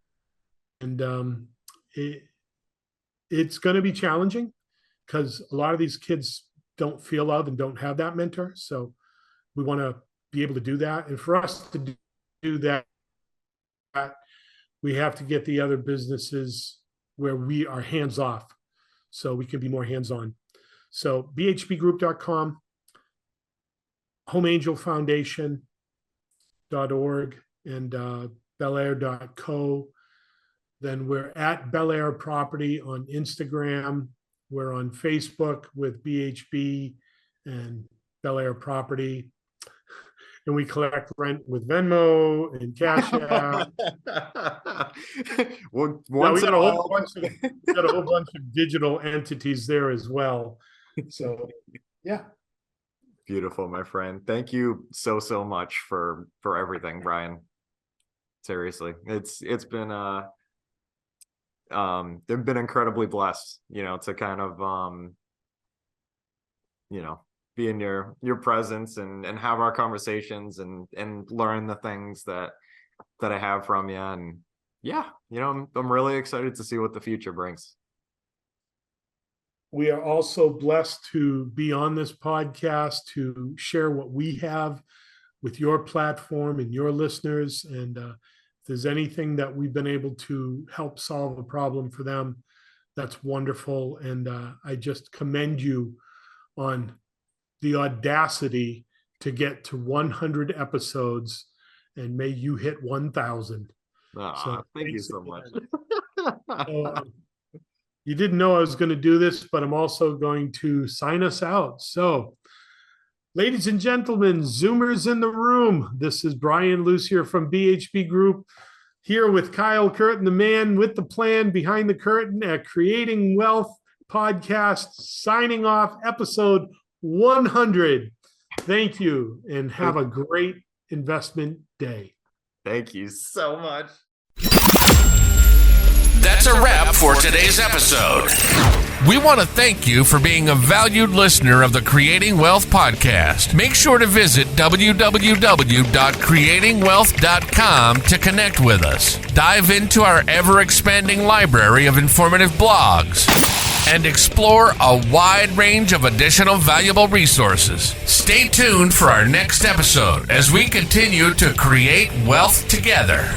And it's going to be challenging because a lot of these kids don't feel love and don't have that mentor. So we want to be able to do that. And for us to do that, we have to get the other businesses where we are hands off so we can be more hands-on. So bhbgroup.com, homeangelfoundation.org, and Bel-Air.co. Then we're at Bel-Air Property on Instagram. We're on Facebook with BHB and Bel-Air Property. And we collect rent with Venmo and Cash App. Well, we got a whole bunch of digital entities there as well. So, yeah. Beautiful, my friend. Thank you so much for everything, Brian. Seriously, it's been they've been incredibly blessed, to kind of be in your presence and have our conversations and learn the things that I have from you. And yeah, I'm really excited to see what the future brings. We are also blessed to be on this podcast to share what we have with your platform and your listeners. And if there's anything that we've been able to help solve a problem for them, that's wonderful. And I just commend you on the audacity to get to 100 episodes, and may you hit 1,000. So, thank you so much. So, you didn't know I was going to do this, but I'm also going to sign us out. So, ladies and gentlemen, Zoomers in the room, this is Brian Lucier from BHB Group, here with Kyle Curtin, the man with the plan behind the curtain at Creating Wealth Podcast, signing off episode 100. Thank you, and have a great investment day. Thank you so much. That's a wrap for today's episode. We want to thank you for being a valued listener of the Creating Wealth Podcast. Make sure to visit www.creatingwealth.com to connect with us. Dive into our ever-expanding library of informative blogs and explore a wide range of additional valuable resources. Stay tuned for our next episode as we continue to create wealth together.